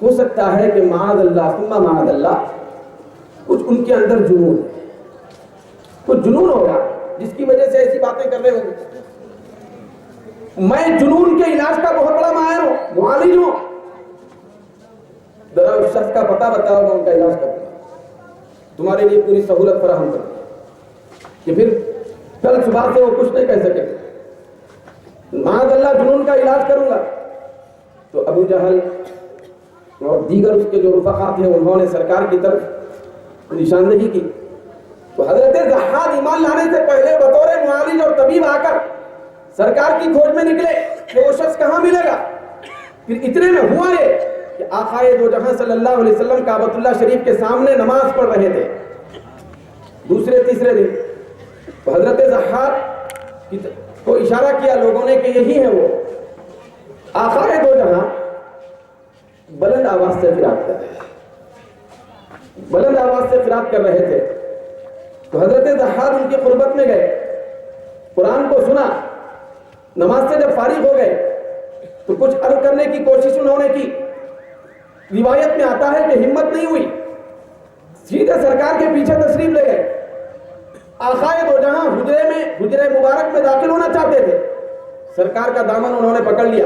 ہو سکتا ہے کہ معاذ اللہ ثم معاذ اللہ کچھ ان کے اندر جنون ہے, کچھ جنون ہوگا جس کی وجہ سے ایسی باتیں کر رہے ہوں گے. میں جنون کے علاج کا بہت بڑا ماہر ہوں, معالج ہوں, ذرا اس شخص کا پتہ بتاؤ, میں ان کا علاج کروں گا, تمہارے لیے پوری سہولت فراہم کروں گا. کہ پھر کل صبح سے وہ کچھ نہیں کہہ سکے, معاذ اللہ جنون کا علاج کروں گا. تو ابو جہل اور دیگر اس کے جو رفقا تھے انہوں نے سرکار کی طرف نشاندہی کی. تو حضرت ضحاک ایمان لانے سے پہلے بطور معالج اور طبیب آ کر سرکار کی کھوج میں نکلے کہ وہ شخص کہاں ملے گا. پھر اتنے میں ہوا یہ کہ آقائے دو جہاں صلی اللہ علیہ وسلم کعبۃ اللہ شریف کے سامنے نماز پڑھ رہے تھے دوسرے تیسرے دن. تو حضرت ضحاک کو اشارہ کیا لوگوں نے کہ یہی ہے وہ. آقائے دو جہاں بلند آواز سے فریاد کر رہے تھے, بلند آواز سے فریاد کر رہے تھے. تو حضرت ضحاک ان کی قربت میں گئے, قرآن کو سنا, نماز سے جب فارغ ہو گئے تو کچھ عرض کرنے کی کوشش انہوں نے کی. روایت میں آتا ہے کہ ہمت نہیں ہوئی, سیدھے سرکار کے پیچھے تشریف لے گئے. آقائے دو جہاں حجرے مبارک میں داخل ہونا چاہتے تھے, سرکار کا دامن انہوں نے پکڑ لیا.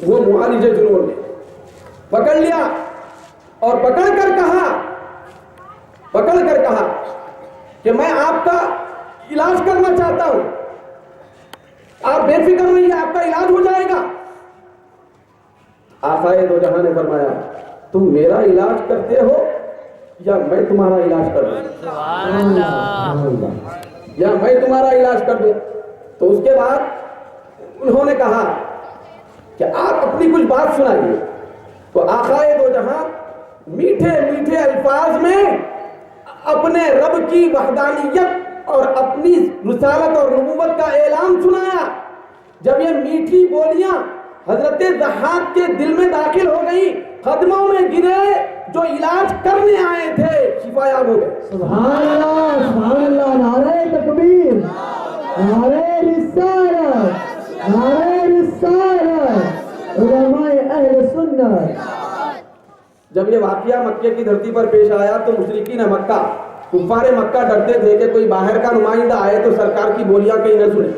وہ معالج جنون نے پکڑ لیا اور پکڑ کر کہا کہ میں آپ کا علاج کرنا چاہتا ہوں, آپ بے فکر رہیے, آپ کا علاج ہو جائے گا. آقائے دو جہاں نے فرمایا تم میرا علاج کرتے ہو یا میں تمہارا علاج کر دوں, یا میں تمہارا علاج کر دوں. تو اس کے بعد انہوں نے کہا کہ آپ اپنی کچھ بات سنائیے. تو آقائے دو جہاں میٹھے میٹھے الفاظ میں اپنے رب کی وحدانیت اور اپنی رسالت اور نبوت کا اعلان سنایا. جب یہ میٹھی بولیاں حضرت ضحاک کے دل میں داخل ہو گئی, قدموں میں گرے, جو علاج کرنے آئے تھے شفا یاب ہو گئے. سبحان اللہ, سبحان اللہ, نعرہ تکبیر, نعرہ رسالت, نعرہ رسالت, علماء اہل سنت. جب یہ واقعہ مکے کی دھرتی پر پیش آیا تو مشرکین مکہ, کفار مکہ ڈرتے تھے کہ کوئی باہر کا نمائندہ آئے تو سرکار کی بولیاں کہیں نہ سنے,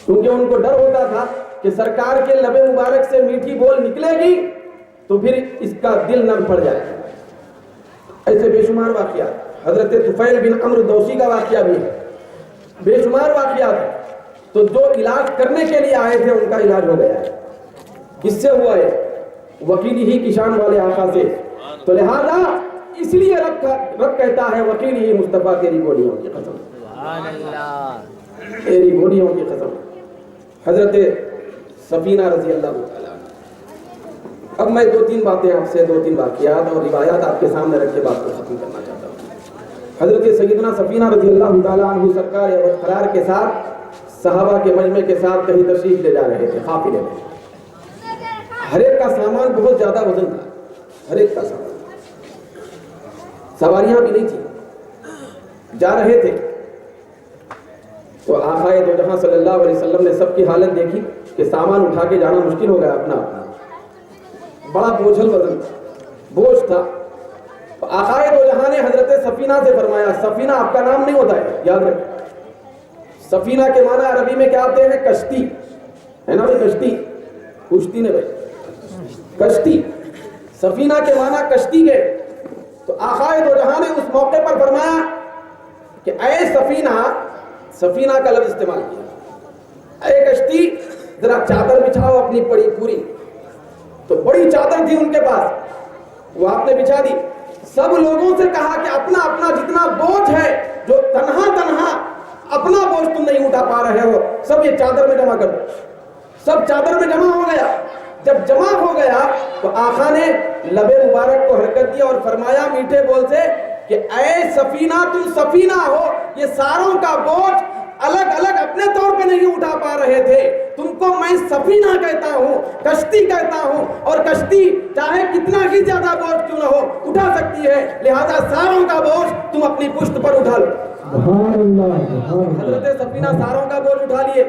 کیونکہ ان کو ڈر ہوتا تھا کہ سرکار کے لب مبارک سے میٹھی بول نکلے گی تو پھر اس کا دل نرم پڑ جائے. ایسے بے شمار واقعات. حضرت طفیل بن عمرو دوسی کا واقعہ بھی ہے، بے شمار واقعات ہیں. تو جو علاج کرنے کے لیے آئے تھے ان کا علاج ہو گیا ہے. کس سے ہوا ہے؟ وکیل ہی کی شان والے آقا سے. تو لہذا اس لیے رب کہتا ہے وکیل ہی مصطفیٰ تیری گولیوں کی قسم، سبحان اللہ. تیری گولیوں کی قسم. حضرت سفینہ رضی اللہ تعالیٰ. اب میں 2-3 باتیں آپ سے 2-3 واقعات اور روایات آپ کے سامنے رکھ کے بات کو ختم کرنا چاہتا ہوں. حضرت سیدنا سفینہ رضی اللہ تعالیٰ عنہ سرکار قرار کے ساتھ صحابہ کے مجمع کے ساتھ کہیں تشریف لے جا رہے تھے قافلے میں. ہر ایک کا سامان بہت زیادہ وزن تھا، ہر ایک کا سامان، سواریاں بھی نہیں تھی. جا رہے تھے تو آقا دو جہاں صلی اللہ علیہ وسلم نے سب کی حالت دیکھی کہ سامان اٹھا کے جانا مشکل ہو گیا. اپنا بڑا بوجھل وزن بوجھ تھا. آقا دو جہاں نے حضرت سفینہ سے فرمایا، سفینہ آپ کا نام نہیں ہوتا ہے، یاد رکھیں. سفینہ کے معنی عربی میں کیا آتے ہیں؟ کشتی ہے نا بھائی، کشتی، کشتی نے بھائی کشتی. سفینہ کے معنی کشتی کے. تو آقا دو جہاں نے اس موقع پر فرمایا کہ اے سفینہ، سفینہ کا لفظ استعمال کیا، اے کشتی ذرا چادر بچھاؤ اپنی بڑی پوری. تو بڑی چادر تھی ان کے پاس، وہ آپ نے بچھا دی. سب لوگوں سے کہا کہ اپنا اپنا جتنا بوجھ ہے، جو تنہا اپنا بوجھ تم نہیں اٹھا پا رہے ہو، سب یہ چادر میں جمع کر دو. سب چادر میں جمع ہو گیا. جب جمع ہو گیا تو آقا نے لب مبارک کو حرکت دی اور فرمایا میٹھے بول سے کہ اے سفینہ، تم سفینہ ہو، یہ ساروں کا بوجھ الگ الگ اپنے طور پہ نہیں اٹھا پا رہے تھے، تم کو میں سفینہ کہتا ہوں، کشتی کہتا ہوں، اور کشتی چاہے کتنا ہی زیادہ بوجھ کیوں نہ ہو اٹھا سکتی ہے. لہذا ساروں کا بوجھ تم اپنی پشت پر اٹھا لو. حضرت سفینہ ساروں کا بوجھ اٹھا لیے.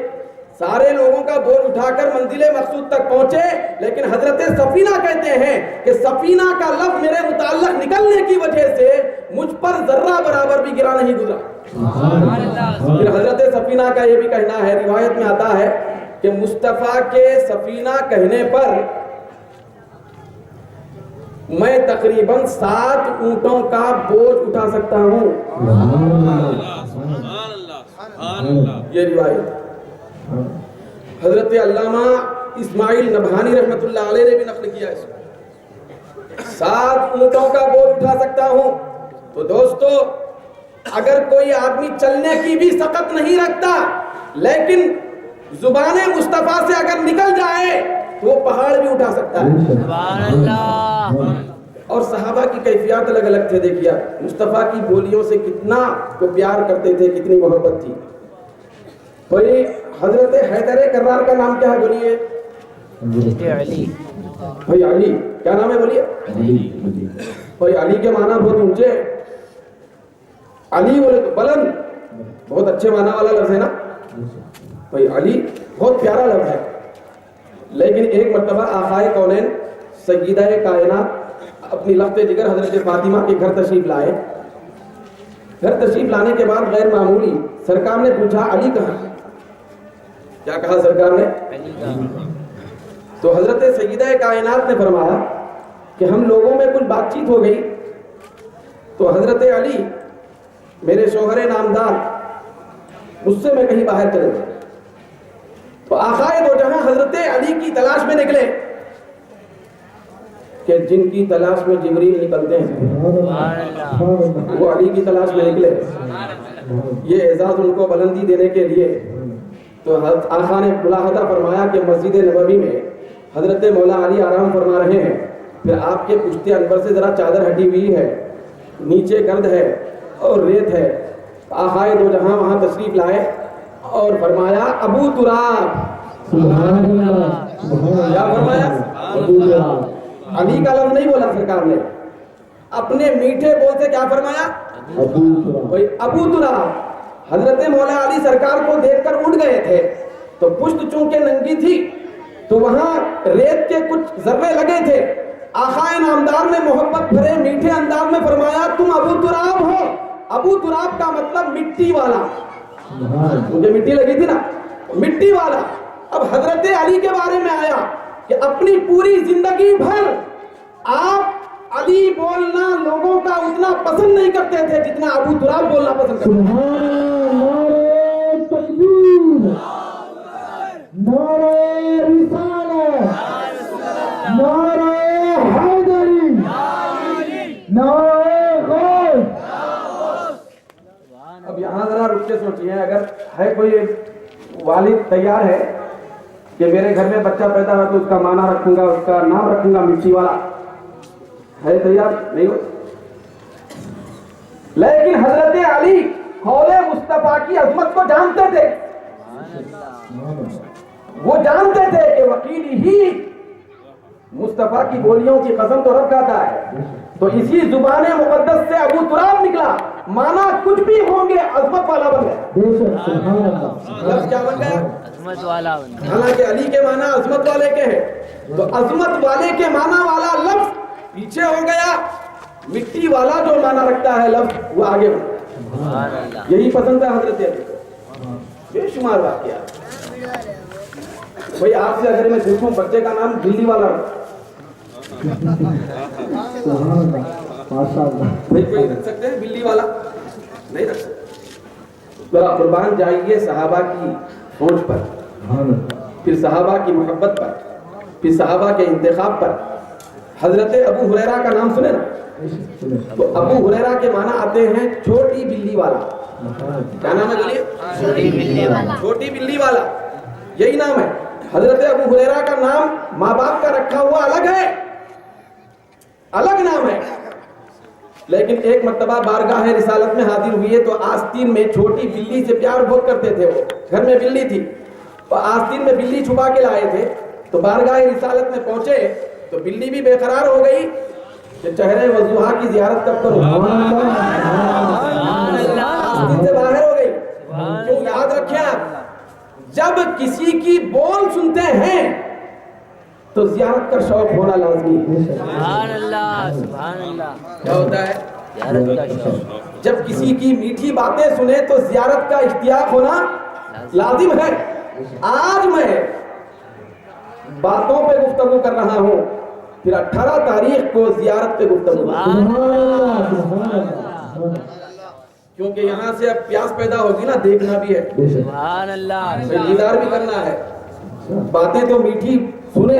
سارے لوگوں کا بوجھ اٹھا کر منزل مقصود تک پہنچے. لیکن حضرت سفینہ کہتے ہیں کہ سفینہ کا لفظ میرے متعلق نکلنے کی وجہ سے مجھ پر ذرہ برابر بھی گرا نہیں گزرا. پھر حضرت سفینہ کا یہ بھی کہنا ہے، روایت میں آتا ہے کہ مصطفیٰ کے سفینہ کہنے پر میں تقریباً 7 اونٹوں کا بوجھ اٹھا سکتا ہوں. یہ روایت حضرت علامہ اسماعیل نبہانی رحمت اللہ علیہ نے بھی نقل کیا ہے. 7 اونٹوں کا بوجھ اٹھا سکتا ہوں. تو دوستو، اگر کوئی آدمی چلنے کی بھی سخت نہیں رکھتا لیکن زبان مصطفیٰ سے اگر نکل جائے تو وہ پہاڑ بھی اٹھا سکتا ہے. سبحان اللہ. اور صحابہ کی کیفیات الگ الگ تھے. دیکھیے مصطفیٰ کی بولیوں سے کتنا وہ پیار کرتے تھے، کتنی محبت تھی. بھائی حضرت حیدر کرار کا نام کیا ہے؟ بولیے. علی. بھائی علی کیا نام ہے؟ بولیے. بھائی علی کے معنی بہت اونچے. علی بولے تو بلند، بہت اچھے معنی والا لفظ ہے نا. بھائی علی بہت پیارا لفظ ہے. لیکن ایک مرتبہ آقائے کونین سیدہ کائنات اپنی لخت جگر حضرت فاطمہ کے گھر تشریف لائے. گھر تشریف لانے کے بعد غیر معمولی سرکار نے پوچھا علی کہاں؟ کیا کہا سرکار نے؟ تو حضرت سیدہ کائنات نے فرمایا کہ ہم لوگوں میں کچھ بات چیت ہو گئی تو حضرت علی میرے شوہر نامدار مجھ سے میں کہیں باہر چلے گئے. تو آقائے دو جہاں حضرت علی کی تلاش میں نکلے کہ جن کی تلاش میں جبریل نکلتے ہیں وہ علی کی تلاش میں نکلے. یہ اعزاز ان کو بلندی دینے کے لیے تو آقا نے ملاحظہ فرمایا کہ مسجد نبوی میں حضرت مولا علی آرام فرما رہے ہیں. پھر آپ کے پشت انور سے ذرا چادر ہٹی ہوئی ہے، نیچے گرد ہے اور ریت ہے. آقا دو جہاں وہاں تشریف لائے اور فرمایا ابو تراب. کیا فرمایا؟ علی کا لفظ نہیں بولا سرکار نے، اپنے میٹھے بول سے کیا فرمایا؟ ابو تراب. حضرت مولا علی سرکار کو دیکھ کر اٹھ گئے تھے تو پشت چونکہ ننگی تھی تو وہاں ریت کے کچھ ذرے لگے تھے. آقائے نامدار نے محبت بھرے میٹھے انداز میں فرمایا تم ابو تراب ہو. ابو تراب کا مطلب مٹی والا، کیونکہ مٹی لگی تھی نا، مٹی والا. اب حضرت علی کے بارے میں آیا کہ اپنی پوری زندگی بھر آپ علی بولنا لوگوں کا اتنا پسند نہیں کرتے تھے جتنا ابو تراب بولنا پسند کرتے تھے. نعرہ تکبیر، نعرہ رسالت، نعرہ حیدری، نعرہ غوث. اب یہاں ذرا رک کے سوچیے، اگر ہے کوئی والد تیار ہے کہ میرے گھر میں بچہ پیدا ہوا تو اس کا معنی رکھوں گا، اس کا نام رکھوں گا مٹی والا، ہے تیار؟ نہیں ہو. لیکن حضرت علی حول مصطفیٰ کی عظمت کو جانتے تھے. وہ جانتے تھے کہ وکیل ہی مصطفیٰ کی گولیوں کی قسم تو رب کھاتا ہے. تو اسی زبان مقدس سے ابو تراب نکلا، مانا کچھ بھی ہوں گے عظمت والا بن گیا. لفظ کیا بن گیا؟ عظمت والا بن گیا. حالانکہ علی کے معنی عظمت والے کے ہیں، تو عظمت والے کے معنی والا لفظ پیچھے ہو گیا، مٹی والا جو معنی رکھتا ہے لفظ وہ آگے ہو گیا. سبحان اللہ. یہی پسند ہے حضرت علی کو. بے شمار واقعہ. بھائی آپ سے اگر میں دیکھوں بچے کا نام بلی والا رکھ، بھائی کوئی رکھ سکتے ہیں بلی والا؟ نہیں رکھ سکتے. ذرا قربان جائیے صحابہ کی سوچ پر، پھر صحابہ کی محبت پر، پھر صحابہ کے انتخاب پر. حضرت ابو ہریرہ کا نام سنے نا؟ تو ابو ہریرہ کے معنی آتے ہیں چھوٹی بلی والا. کیا نام ہے بولیے؟ چھوٹی بلی والا، یہی نام ہے. حضرت ابو ہریرہ کا نام ماں باپ کا رکھا ہوا الگ ہے، الگ نام ہے. لیکن ایک مرتبہ بارگاہ رسالت میں حاضر ہوئے تو آستین میں چھوٹی بلی سے پیار بہت کرتے تھے. وہ گھر میں بلی تھی، اور آستین میں بلی چھپا کے لائے تھے. تو بارگاہ رسالت میں پہنچے تو بلی بھی بے قرار ہو گئی کہ چہرے وضحا کی زیارت کب کروں. آستین سے باہر ہو گئی. کیوں؟ یاد رکھیں آپ، جب کسی کی بول سنتے ہیں تو زیارت کا شوق ہونا لازمی ہے. سبحان اللہ. سبحان اللہ. کیا ہوتا ہے؟ زیارت کا شوق. جب کسی کی میٹھی باتیں سنے تو زیارت کا اشتیاق ہونا لازم ہے. آج میں باتوں پہ گفتگو کر رہا ہوں، پھر 18 تاریخ کو زیارت پہ گفتگو، کیونکہ یہاں سے اب پیاس پیدا ہوگی نا، دیکھنا بھی ہے، سبحان اللہ. دیدار بھی کرنا ہے. باتیں تو میٹھی سنے،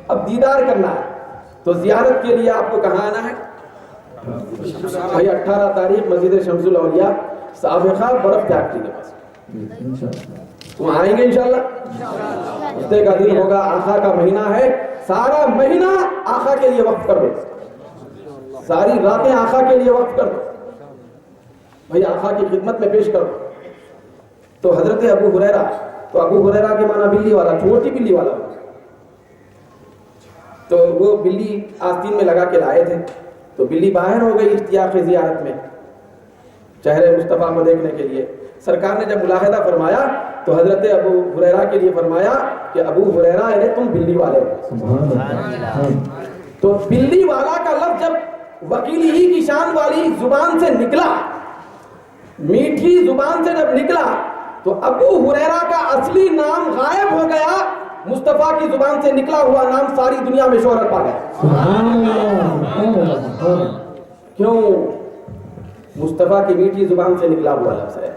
اب دیدار کرنا ہے. تو زیارت کے لیے آپ کو کہاں آنا ہے؟ بھائی 18 تاریخ مسجد شمس الاولیاء سابقہ برف فیکٹری کے پاس. تم آئیں گے انشاءاللہ؟ ہفتے کا دن ہوگا، آقا کا مہینہ ہے. سارا مہینہ آقا کے لیے وقف کر دو، ساری راتیں آقا کے لیے وقف کر دو. بھائی آقا کی خدمت میں پیش کرو. تو حضرت ابو ہریرہ، تو ابو ہریرہ کے معنی بلی والا، چھوٹی بلی والا. تو وہ بلی آستین میں لگا کے لائے تھے. تو بلی باہر ہو گئی اشتیاق زیارت میں چہرے مصطفیٰ کو دیکھنے کے لیے. سرکار نے جب ملاحظہ فرمایا تو حضرت ابو ہریرہ کے لیے فرمایا کہ ابو ہریرہ یعنی تم بلی والے ہو. تو بلی والا کا لفظ جب وکیل ہی کی شان والی زبان سے نکلا، میٹھی زبان سے جب نکلا، تو ابو ہریرہ کا اصلی نام غائب ہو گیا. مصطفیٰ کی زبان سے نکلا ہوا نام ساری دنیا میں شہرت پا گیا. کیوں؟ مصطفیٰ کی میٹھی زبان سے نکلا ہوا لفظ ہے.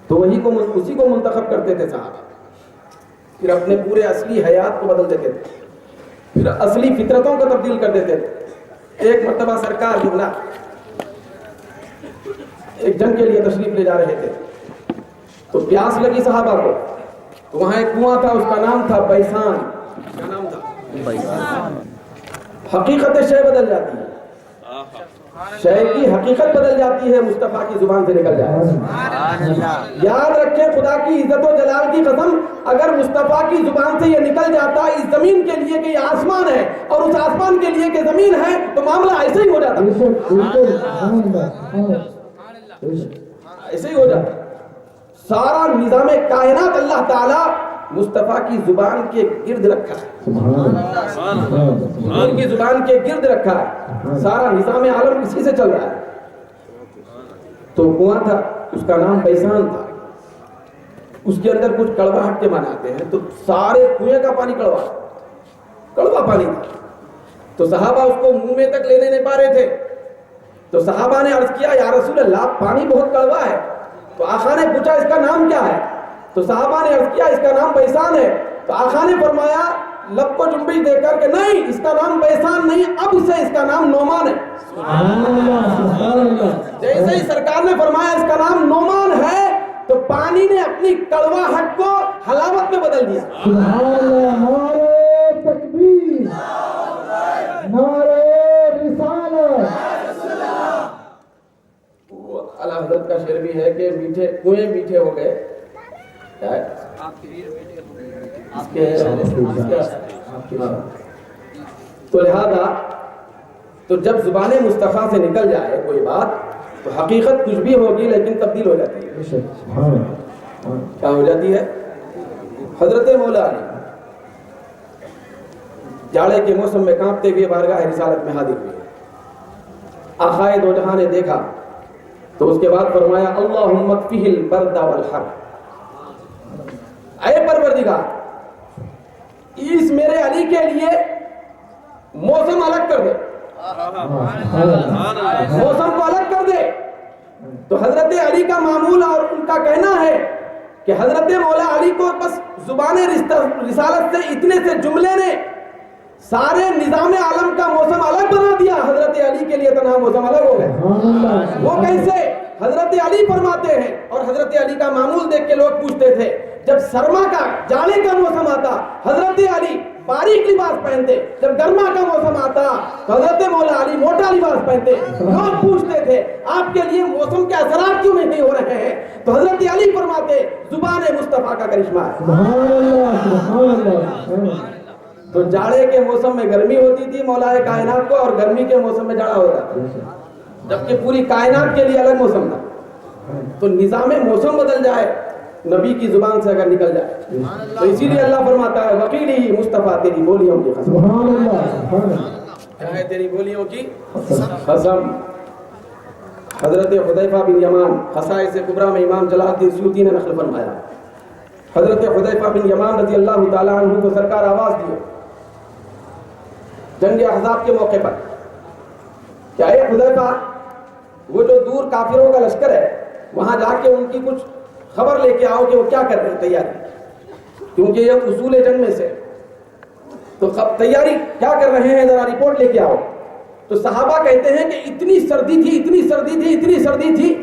تو وہی کو اسی کو منتخب کرتے تھے صحابہ. پھر اپنے پورے اصلی حیات کو بدل دیتے تھے، پھر اصلی فطرتوں کو تبدیل کر دیتے تھے. ایک مرتبہ سرکار جو نا ایک جنگ کے لیے تشریف لے جا رہے تھے، تو پیاس لگی صحابہ کو. تو وہاں ایک کنواں تھا، اس کا نام تھا بیسان. کیا نام تھا؟ حقیقت شے بدل جاتی ہے، شے کی حقیقت بدل جاتی ہے مصطفیٰ کی زبان سے نکل جائے. یاد رکھیں، خدا کی عزت و جلال کی قسم، اگر مصطفیٰ کی زبان سے یہ نکل جاتا اس زمین کے لیے کہ یہ آسمان ہے اور اس آسمان کے لیے کہ زمین ہے، تو معاملہ ایسے ہی ہو جاتا، ایسے ہی ہو جاتا. سارا نظام کائنات اللہ تعالیٰ مصطفیٰ کی زبان کے گرد رکھا ہے، ان کی زبان کے گرد رکھا ہے. سارا نظام عالم اسی سے چل رہا ہے. تو کنواں تھا، اس کا نام بیسان تھا. اس کے اندر کچھ کڑواہٹ کے معنی آتے ہیں. تو سارے کنویں کا پانی کڑوا پانی تھا. تو صحابہ اس کو منہ میں تک لینے نہیں پا رہے تھے. تو صحابہ نے عرض کیا یا رسول اللہ پانی بہت کڑوا ہے. تو آقا نے پوچھا اس کا نام کیا ہے؟ تو صحابہ نے عرض کیا اس کا نام بیسان ہے. تو آقا نے فرمایا لب کو جنبش دے کر کہ نہیں، اس کا نام بیسان نہیں، اب سے اس کا نام نعمان ہے. جیسے ہی سرکار نے فرمایا اس کا نام نعمان ہے تو پانی نے اپنی کڑواہٹ کو حلاوت میں بدل دیا. سبحان اللہ. نعرہ تکبیر، نعرہ رسالت. اعلیٰ حضرت کا شعر بھی ہے کہ میٹھے کنویں میٹھے ہو گئے. تو لہذا تو جب زبان مصطفیٰ سے نکل جائے کوئی بات تو حقیقت کچھ بھی ہوگی لیکن تبدیل ہو جاتی ہے. کیا ہو جاتی ہے؟ حضرت مولا علی جاڑے کے موسم میں کانپتے ہوئے بارگاہ رسالت میں حاضر ہوئے. آقائے دو جہاں نے دیکھا تو اس کے بعد فرمایا اللہم اکفہ البرد والحر. اے پروردگار اس میرے علی کے لیے موسم الگ کر دے، موسم کو الگ کر دے. تو حضرت علی کا معمول اور ان کا کہنا ہے کہ حضرت مولا علی کو بس زبان رسالت سے اتنے سے جملے نے سارے نظام عالم کا موسم الگ بنا دیا. حضرت علی کے لیے تنہا موسم الگ ہو گئے. وہ کیسے؟ حضرت علی فرماتے ہیں اور حضرت علی کا معمول دیکھ کے لوگ پوچھتے تھے جب سرما کا جاڑے کا موسم آتا حضرت علی باریک لباس پہنتے، جب گرما کا موسم آتا تو حضرت مولا علی موٹا لباس پہنتے. لوگ پوچھتے تھے آپ کے لیے موسم کے اثرات کیوں نہیں ہو رہے ہیں؟ تو حضرت علی فرماتے زبان مصطفیٰ کا کرشمہ ہے. سبحان اللہ، سبحان اللہ. تو جاڑے کے موسم میں گرمی ہوتی تھی مولا کائنات کو اور گرمی کے موسم میں جاڑا ہوتا تھا، جبکہ پوری کائنات کے لیے الگ موسم تھا. تو نظام موسم بدل جائے نبی کی زبان سے اگر نکل جائے تو اسی لیے اللہ فرماتا ہے وکیلی مصطفیٰ تیری بولیوں کی قسم. سبحان اللہ، سبحان اللہ. کیا ہے تیری بولیوں کی قسم. حضرت حذیفہ بن یمان خصائص کبریٰ میں امام جلال الدین سیوطی نے نقل فرمایا. حضرت حذیفہ بن یمان رضی اللہ تعالیٰ عنہ کو سرکار آواز دیے جنگ احزاب کے موقع پر کہ اے حذیفہ وہ جو دور کافروں کا لشکر ہے وہاں جا کے ان کی کچھ خبر لے کے آؤ کہ وہ کیا کر رہے ہیں تیاری، کیونکہ یہ اصول جنگ میں سے تو تیاری کیا کر رہے ہیں ذرا رپورٹ لے کے آؤ. تو صحابہ کہتے ہیں کہ اتنی سردی تھی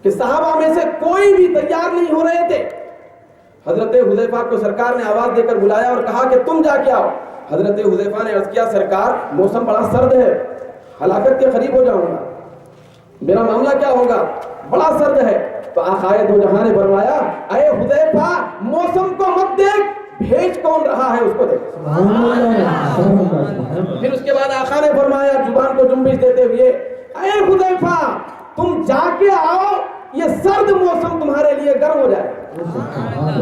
کہ صحابہ میں سے کوئی بھی تیار نہیں ہو رہے تھے. حضرت حذیفہ کو سرکار نے آواز دے کر بلایا اور کہا کہ تم جا کے آؤ. حضرت حذیفہ نے عرض کیا سرکار موسم بڑا سرد ہے، ہلاکت کے قریب ہو جاؤں گا، میرا معاملہ کیا ہوگا، بڑا سرد ہے. تو آقائے دو جہاں نے فرمایا اے حذیفہ موسم کو مت دیکھ، بھیج کون رہا ہے اس کو دیکھ. پھر اس کے بعد آقا نے فرمایا زبان کو جنبش دیتے ہوئے اے حذیفہ تم جا کے آؤ، یہ سرد موسم تمہارے لیے گرم ہو جائے.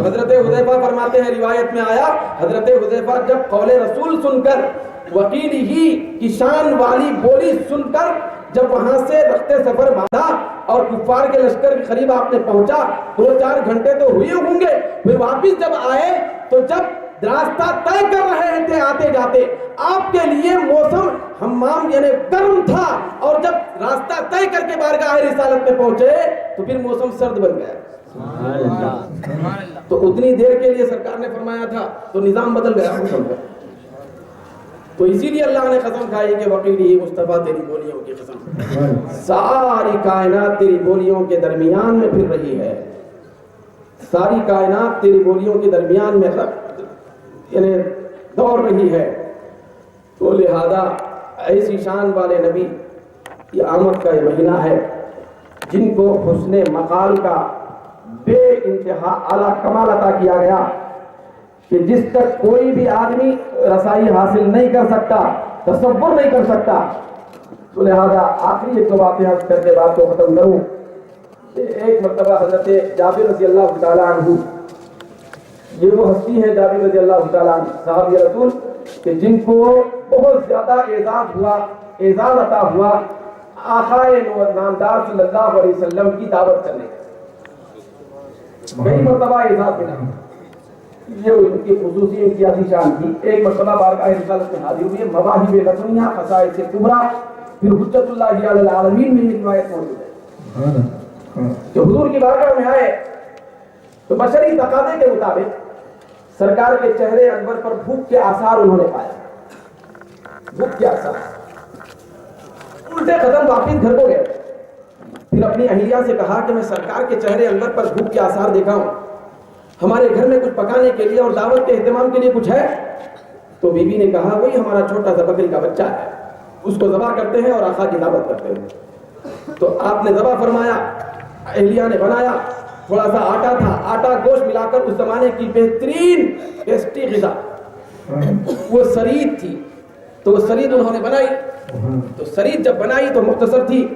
حضرت حذیفہ فرماتے ہیں روایت میں آیا حضرت حذیفہ جب قول رسول سن کر وکیل ہی کی شان والی بولی سن کر جب وہاں سے رخت سفر باندھا اور کفار کے لشکر کے قریب آپ نے پہنچا 2-4 گھنٹے تو ہوئے ہوں گے. پھر واپس جب آئے تو جب راستہ طے کر رہے تھے آتے جاتے آپ کے لیے موسم حمام یعنی گرم تھا، اور جب راستہ طے کر کے بارگاہ رسالت میں پہنچے تو پھر موسم سرد بن گیا. تو اتنی دیر کے لیے سرکار نے فرمایا تھا تو نظام بدل گیا موسم کا. تو اسی لیے اللہ نے قسم کھائی کہ وقیلی مصطفیٰ تیری بولیوں کی قسم، ساری کائنات تیری بولیوں کے درمیان میں پھر رہی ہے، ساری کائنات تیری بولیوں کے درمیان میں یعنی دوڑ رہی ہے. تو لہذا ایسی شان والے نبی یہ آمد کا یہ مہینہ ہے جن کو حسن مقال کا بے انتہا اعلیٰ کمال عطا کیا گیا کہ جس تک کوئی بھی آدمی رسائی حاصل نہیں کر سکتا، تصور نہیں کر سکتا. تو لہذا آخری ایک دو باتیں عرض کر کے بات کو ختم کروں. ایک مرتبہ حضرت جابر رضی اللہ تعالیٰ عنہ، یہ وہ ہستی ہے جابر رضی اللہ تعالیٰ عنہ صحابی رسول کہ جن کو بہت زیادہ اعزاز عطا ہوا آقائے نامدار صلی اللہ علیہ وسلم کی دعوت کرنے. کئی مرتبہ اعزاز ملا. یہ ان کی خصوصی امتیازی شان تھی. ایک مرتبہ بارگاہ رسالت میں حاضر ہوئے مواہب لدنیہ خصائص کبریٰ پھر حجت اللہ علی العالمین میں یہ روایت موجود ہے. جو حضور کی بارگاہ میں آئے تو بشری تقاضے کے مطابق سرکار کے چہرے انور پر بھوک کے آثار انہوں نے پایا. بھوک کے آثار الٹے قدم واپس گھر کو گئے. پھر اپنی اہلیہ سے کہا کہ میں سرکار کے چہرے انور پر بھوک کے آثار دیکھا ہوں, ہمارے گھر میں کچھ پکانے کے لیے اور دعوت کے اہتمام کے لیے کچھ ہے؟ تو بی بی نے کہا وہی ہمارا چھوٹا سا بکری کا بچہ ہے, اس کو ذبح کرتے ہیں اور آقا کی دعوت کرتے ہیں. تو آپ نے ذبح فرمایا, اہلیہ نے بنایا, تھوڑا سا آٹا تھا, آٹا گوشت ملا کر اس زمانے کی بہترین ٹیسٹی غذا وہ سرید تھی, تو وہ سرید انہوں نے بنائی. تو سرید جب بنائی تو مختصر تھی,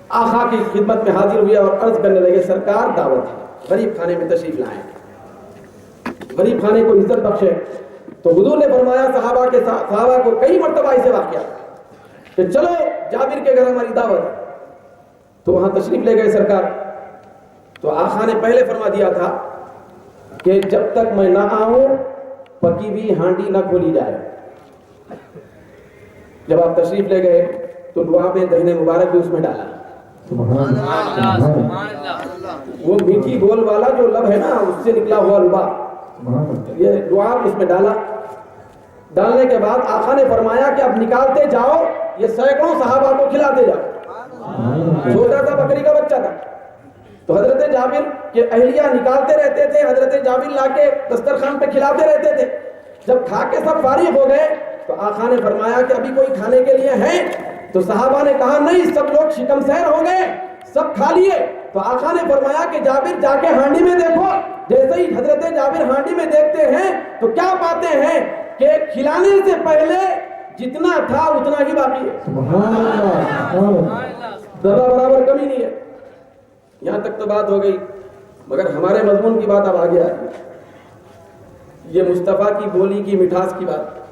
آقا کی خدمت میں حاضر ہوئے اور عرض کرنے لگے سرکار دعوت ہے, غریب خانے میں تشریف لائیں, غریب خانے کو عزت بخشے. تو حضور نے فرمایا صحابہ کو کئی مرتبہ اسے واقعہ کہ چلو جابر کے گھر ہماری دعوت ہے. تو وہاں تشریف لے گئے سرکار. تو آقا نے پہلے فرما دیا تھا کہ جب تک میں نہ آؤں پکی ہوئی ہانڈی نہ کھولی جائے. جب آپ تشریف لے گئے تو دعا میں دہنے مبارک بھی اس میں ڈالا. وہ میٹھی بول والا جو لب ہے نا اس سے نکلا ہوا لبا, یہ دعا اس میں ڈالا. ڈالنے کے بعد آقا نے فرمایا کہ اب نکالتے جاؤ, یہ سینکڑوں صحابہ کو کھلاتے جاؤ. چھوٹا سا بکری کا بچہ تھا. تو حضرت جابر کے اہلیہ نکالتے رہتے تھے, حضرت جابر لا کے دسترخوان پہ کھلاتے رہتے تھے. جب کھا کے سب فارغ ہو گئے تو آقا نے فرمایا کہ ابھی کوئی کھانے کے لیے ہے؟ تو صحابہ نے کہا نہیں, سب لوگ شکم سیر ہو گئے, سب کھا لیے. تو آقا نے فرمایا کہ جابر جا کے ہانڈی میں دیکھو. جیسے ہی حضرت جابر ہانڈی میں دیکھتے ہیں تو کیا پاتے ہیں کہ کھلانے سے پہلے جتنا تھا اتنا ہی باقی ہے. ذرا برابر کمی نہیں ہے. یہاں تک تو بات ہو گئی, مگر ہمارے مضمون کی بات اب آگے آ گئی. یہ مصطفیٰ کی بولی کی مٹھاس کی بات.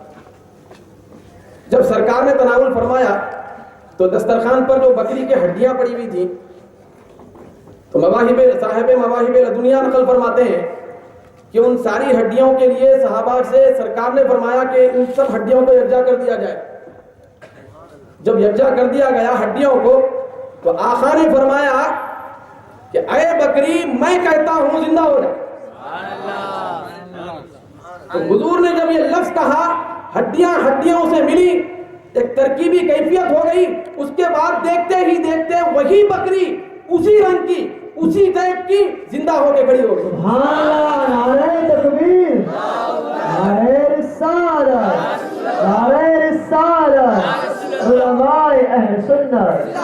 جب سرکار نے تناول فرمایا تو دسترخوان پر جو بکری کی ہڈیاں پڑی ہوئی تھیں, تو صاحب مواہب لدنیہ نقل فرماتے ہیں کہ ان ساری ہڈیوں کے لیے صحابہ سے سرکار نے فرمایا کہ ان سب ہڈیوں کو یکجا کر دیا جائے. جب یکجا کر دیا گیا ہڈیوں کو, تو آقا نے فرمایا کہ اے بکری میں کہتا ہوں زندہ ہو جائے. تو حضور نے جب یہ لفظ کہا ہڈیاں ہڈیوں سے ملی, ایک ترکیبی کیفیت ہو گئی. اس کے بعد دیکھتے ہی دیکھتے وہی بکری اسی رنگ کی اسی ٹائپ کی زندہ ہو کے کھڑی ہو گئی. نعرہ تکبیر, نعرہ رسالت, نعرہ رسالت, علماء اہل سنت.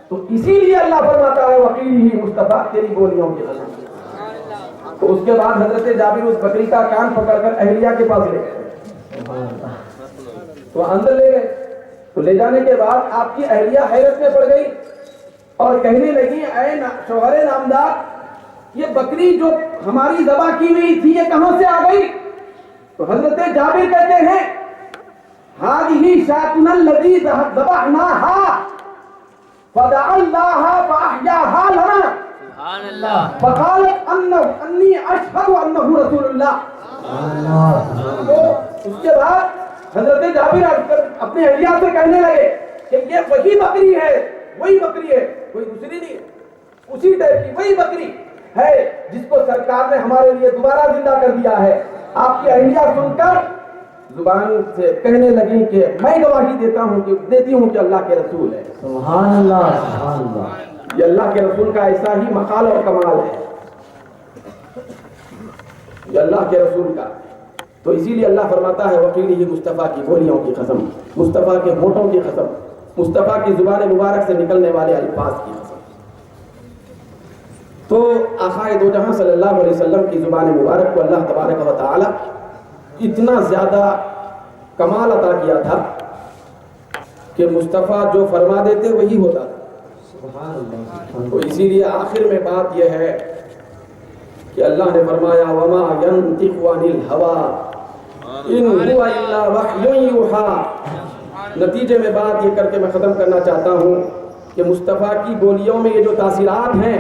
تو اسی لیے اللہ فرماتا ہے وقیل ہی مصطفیٰ تیری بولیوں کی قسم. تو اس کے بعد حضرت جابر اس بکری کا کان پکڑ کر اہلیہ کے پاس لے گئے. تو اندر لے گئے. تو لے جانے کے بعد آپ کی اہلیہ حیرت میں پڑ گئی اور کہنے لگی اے شوہر نامدار, یہ بکری جو ہماری ذبح کی ہوئی تھی یہ کہاں سے آ گئی؟ تو حضرت جابر کہتے ہیں هذه شاتنا الذي ذبحناها فدعا الله فأحياها لنا. سبحان اللہ. فقالت انی اشهد انه رسول اللہ. تو اس کے بعد حضرت جابر اپنے اہلیہ سے کہنے لگے کہ یہ وہی بکری ہے, وہی بکری ہے, کوئی دوسری نہیں ہے, اسی ٹائپ کی وہی بکری ہے جس کو سرکار نے ہمارے لیے دوبارہ زندہ کر دیا ہے. آپ کی اہلیہ سن کر زبان سے کہنے لگی کہ میں گواہی دیتی ہوں کہ اللہ کے رسول ہے. سبحان اللہ, سبحان اللہ. یہ اللہ کے رسول کا ایسا ہی مقال اور کمال ہے, یہ اللہ کے رسول کا. تو اسی لیے اللہ فرماتا ہے وقیل ہی مصطفیٰ کی بولیوں کی قسم, مصطفیٰ کے ہونٹوں کی قسم, مصطفیٰ کی زبان مبارک سے نکلنے والے الفاظ کی قسم. تو آقا دو جہاں صلی اللہ علیہ وسلم کی زبان مبارک کو اللہ تبارک و تعالی اتنا زیادہ کمال عطا کیا تھا کہ مصطفیٰ جو فرما دیتے وہی ہوتا تھا. تو اسی لیے آخر میں بات یہ ہے کہ اللہ نے فرمایا وما ينطق عن الهوى ان هو الا وحی یوحى. نتیجے میں بات یہ کر کے میں ختم کرنا چاہتا ہوں کہ مصطفیٰ کی بولیوں میں یہ جو تاثیرات ہیں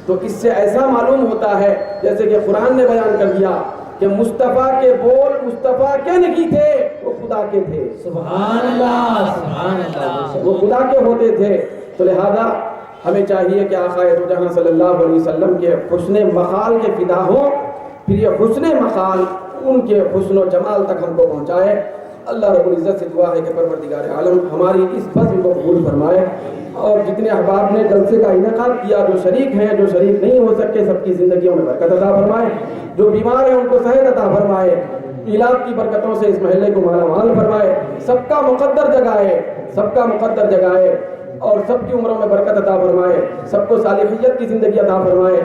تو اس سے ایسا معلوم ہوتا ہے جیسے کہ قرآن نے بیان کر دیا کہ مصطفیٰ کے بول مصطفیٰ کے نہیں تھے، وہ خدا کے تھے، سبحان اللہ سبحان اللہ وہ خدا کے ہوتے تھے۔ تو لہذا ہمیں چاہیے کہ آقا دو جہاں صلی اللہ علیہ وسلم کے حسن مقال کے فدا ہوں، پھر یہ حسن مقال ان کے حسن و جمال تک ہم کو پہنچائے۔ اللہ رب العزت سے دعا ہے کہ پروردگار عالم ہماری اس بزم کو قبول فرمائے، اور جتنے احباب نے جلسے کا انعقاد کیا، جو شریک ہیں جو شریک نہیں ہو سکے، سب کی زندگیوں میں برکت عطا فرمائے، جو بیمار ہیں ان کو صحت عطا فرمائے، میلاد کی برکتوں سے اس محلے کو مالا مال فرمائے، سب کا مقدر جگائے، سب کا مقدر جگائے، اور سب کی عمروں میں برکت عطا فرمائے، سب کو صالحیت کی زندگی عطا فرمائے،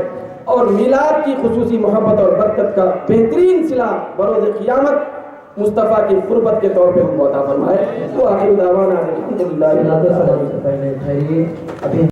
اور میلاد کی خصوصی محبت اور برکت کا بہترین صلہ بروز قیامت مصطفیٰ کی قربت کے طور پہ ہم کو عطا فرمائے۔ تو آخر دعوانا الحمدللہ۔ سے پہلے ٹھہریے، ابھی